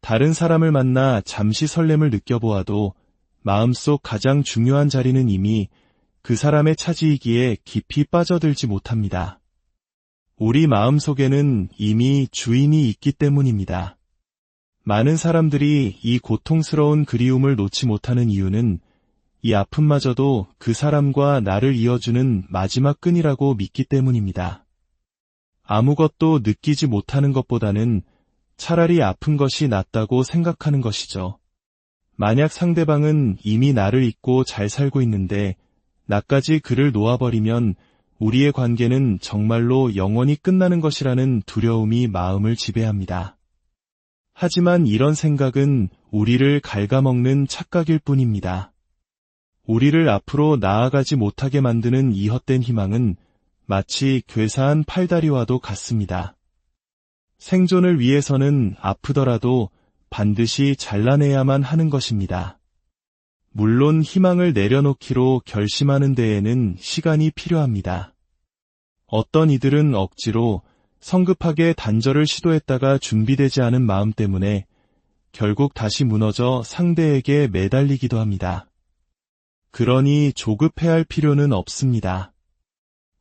다른 사람을 만나 잠시 설렘을 느껴보아도 마음속 가장 중요한 자리는 이미 그 사람의 차지이기에 깊이 빠져들지 못합니다. 우리 마음속에는 이미 주인이 있기 때문입니다. 많은 사람들이 이 고통스러운 그리움을 놓지 못하는 이유는 이 아픔마저도 그 사람과 나를 이어주는 마지막 끈이라고 믿기 때문입니다. 아무것도 느끼지 못하는 것보다는 차라리 아픈 것이 낫다고 생각하는 것이죠. 만약 상대방은 이미 나를 잊고 잘 살고 있는데 나까지 그를 놓아버리면 우리의 관계는 정말로 영원히 끝나는 것이라는 두려움이 마음을 지배합니다. 하지만 이런 생각은 우리를 갉아먹는 착각일 뿐입니다. 우리를 앞으로 나아가지 못하게 만드는 이 헛된 희망은 마치 괴사한 팔다리와도 같습니다. 생존을 위해서는 아프더라도 반드시 잘라내야만 하는 것입니다. 물론 희망을 내려놓기로 결심하는 데에는 시간이 필요합니다. 어떤 이들은 억지로 성급하게 단절을 시도했다가 준비되지 않은 마음 때문에 결국 다시 무너져 상대에게 매달리기도 합니다. 그러니 조급해할 필요는 없습니다.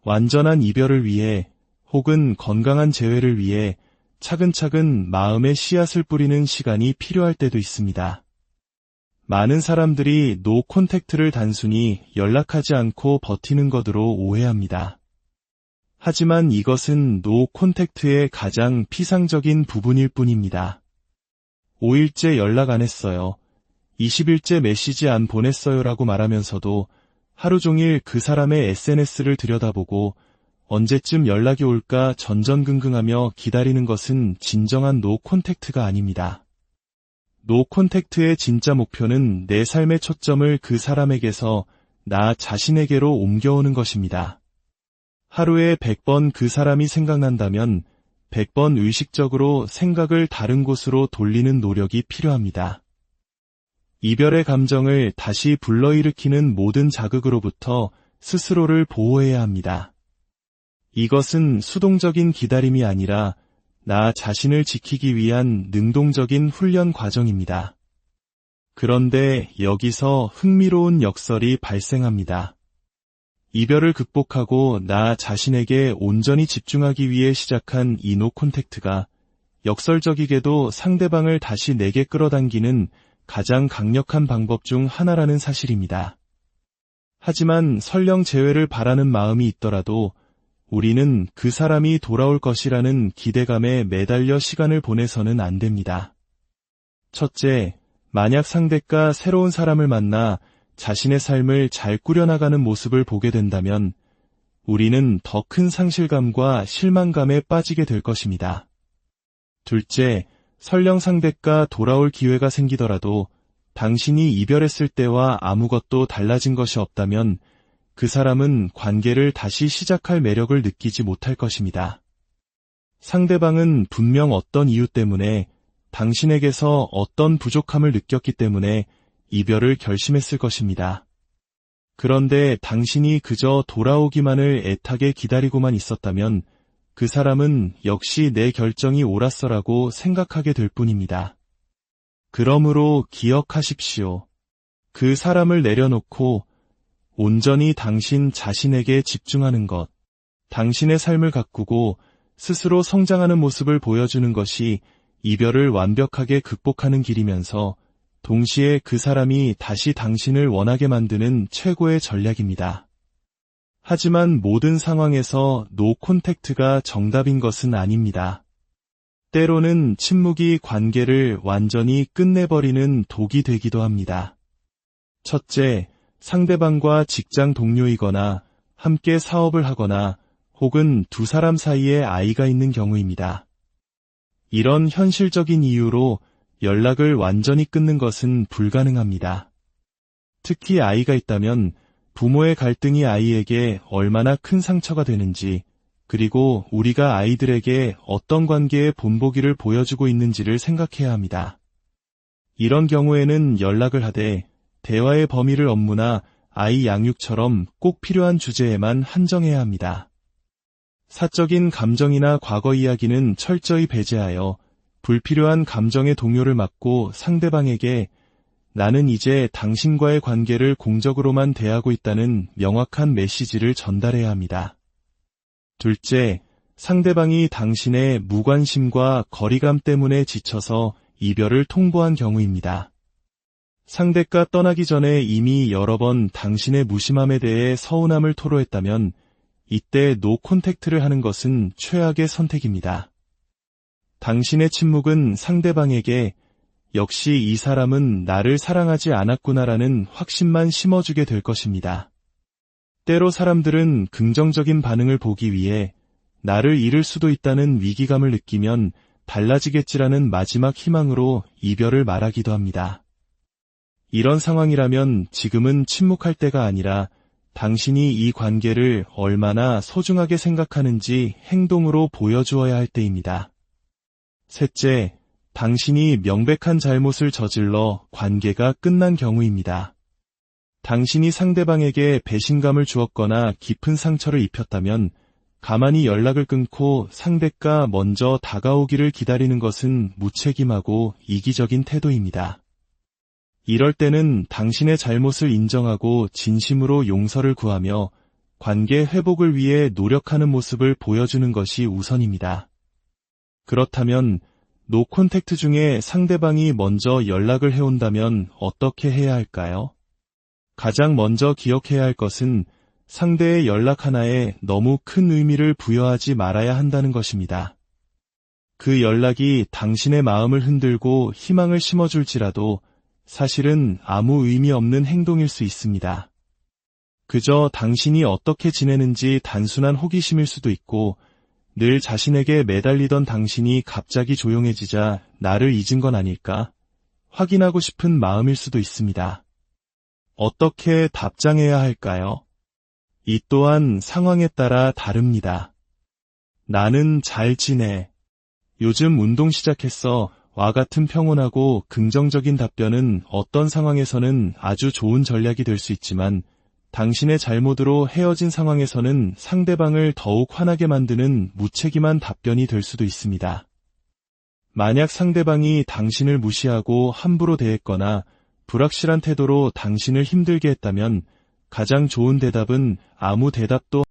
완전한 이별을 위해 혹은 건강한 재회를 위해 차근차근 마음의 씨앗을 뿌리는 시간이 필요할 때도 있습니다. 많은 사람들이 노 콘택트를 단순히 연락하지 않고 버티는 것으로 오해합니다. 하지만 이것은 노 콘택트의 가장 피상적인 부분일 뿐입니다. 5일째 연락 안 했어요. 20일째 메시지 안 보냈어요라고 말하면서도 하루 종일 그 사람의 SNS를 들여다보고 언제쯤 연락이 올까 전전긍긍하며 기다리는 것은 진정한 노 콘택트가 아닙니다. 노 콘택트의 진짜 목표는 내 삶의 초점을 그 사람에게서 나 자신에게로 옮겨오는 것입니다. 하루에 100번 그 사람이 생각난다면 100번 의식적으로 생각을 다른 곳으로 돌리는 노력이 필요합니다. 이별의 감정을 다시 불러일으키는 모든 자극으로부터 스스로를 보호해야 합니다. 이것은 수동적인 기다림이 아니라 나 자신을 지키기 위한 능동적인 훈련 과정입니다. 그런데 여기서 흥미로운 역설이 발생합니다. 이별을 극복하고 나 자신에게 온전히 집중하기 위해 시작한 이 노 콘택트가 역설적이게도 상대방을 다시 내게 끌어당기는 가장 강력한 방법 중 하나라는 사실입니다. 하지만 설령 재회를 바라는 마음이 있더라도 우리는 그 사람이 돌아올 것이라는 기대감에 매달려 시간을 보내서는 안 됩니다. 첫째, 만약 상대가 새로운 사람을 만나 자신의 삶을 잘 꾸려나가는 모습을 보게 된다면 우리는 더 큰 상실감과 실망감에 빠지게 될 것입니다. 둘째, 설령 상대가 돌아올 기회가 생기더라도 당신이 이별했을 때와 아무것도 달라진 것이 없다면 그 사람은 관계를 다시 시작할 매력을 느끼지 못할 것입니다. 상대방은 분명 어떤 이유 때문에 당신에게서 어떤 부족함을 느꼈기 때문에 이별을 결심했을 것입니다. 그런데 당신이 그저 돌아오기만을 애타게 기다리고만 있었다면 그 사람은 역시 내 결정이 옳았어라고 생각하게 될 뿐입니다. 그러므로 기억하십시오. 그 사람을 내려놓고 온전히 당신 자신에게 집중하는 것, 당신의 삶을 가꾸고 스스로 성장하는 모습을 보여주는 것이 이별을 완벽하게 극복하는 길이면서 동시에 그 사람이 다시 당신을 원하게 만드는 최고의 전략입니다. 하지만 모든 상황에서 노 콘택트가 정답인 것은 아닙니다. 때로는 침묵이 관계를 완전히 끝내버리는 독이 되기도 합니다. 첫째, 상대방과 직장 동료이거나 함께 사업을 하거나 혹은 두 사람 사이에 아이가 있는 경우입니다. 이런 현실적인 이유로 연락을 완전히 끊는 것은 불가능합니다. 특히 아이가 있다면 부모의 갈등이 아이에게 얼마나 큰 상처가 되는지, 그리고 우리가 아이들에게 어떤 관계의 본보기를 보여주고 있는지를 생각해야 합니다. 이런 경우에는 연락을 하되 대화의 범위를 업무나 아이 양육처럼 꼭 필요한 주제에만 한정해야 합니다. 사적인 감정이나 과거 이야기는 철저히 배제하여 불필요한 감정의 동요를 막고 상대방에게 나는 이제 당신과의 관계를 공적으로만 대하고 있다는 명확한 메시지를 전달해야 합니다. 둘째, 상대방이 당신의 무관심과 거리감 때문에 지쳐서 이별을 통보한 경우입니다. 상대가 떠나기 전에 이미 여러 번 당신의 무심함에 대해 서운함을 토로했다면 이때 노 콘택트를 하는 것은 최악의 선택입니다. 당신의 침묵은 상대방에게 역시 이 사람은 나를 사랑하지 않았구나라는 확신만 심어주게 될 것입니다. 때로 사람들은 긍정적인 반응을 보기 위해 나를 잃을 수도 있다는 위기감을 느끼면 달라지겠지라는 마지막 희망으로 이별을 말하기도 합니다. 이런 상황이라면 지금은 침묵할 때가 아니라 당신이 이 관계를 얼마나 소중하게 생각하는지 행동으로 보여주어야 할 때입니다. 셋째, 당신이 명백한 잘못을 저질러 관계가 끝난 경우입니다. 당신이 상대방에게 배신감을 주었거나 깊은 상처를 입혔다면 가만히 연락을 끊고 상대가 먼저 다가오기를 기다리는 것은 무책임하고 이기적인 태도입니다. 이럴 때는 당신의 잘못을 인정하고 진심으로 용서를 구하며 관계 회복을 위해 노력하는 모습을 보여주는 것이 우선입니다. 그렇다면 노 콘택트 중에 상대방이 먼저 연락을 해온다면 어떻게 해야 할까요? 가장 먼저 기억해야 할 것은 상대의 연락 하나에 너무 큰 의미를 부여하지 말아야 한다는 것입니다. 그 연락이 당신의 마음을 흔들고 희망을 심어줄지라도 사실은 아무 의미 없는 행동일 수 있습니다. 그저 당신이 어떻게 지내는지 단순한 호기심일 수도 있고 늘 자신에게 매달리던 당신이 갑자기 조용해지자 나를 잊은 건 아닐까 확인하고 싶은 마음일 수도 있습니다. 어떻게 답장해야 할까요? 이 또한 상황에 따라 다릅니다. 나는 잘 지내. 요즘 운동 시작했어. 와 같은 평온하고 긍정적인 답변은 어떤 상황에서는 아주 좋은 전략이 될 수 있지만 당신의 잘못으로 헤어진 상황에서는 상대방을 더욱 화나게 만드는 무책임한 답변이 될 수도 있습니다. 만약 상대방이 당신을 무시하고 함부로 대했거나 불확실한 태도로 당신을 힘들게 했다면 가장 좋은 대답은 아무 대답도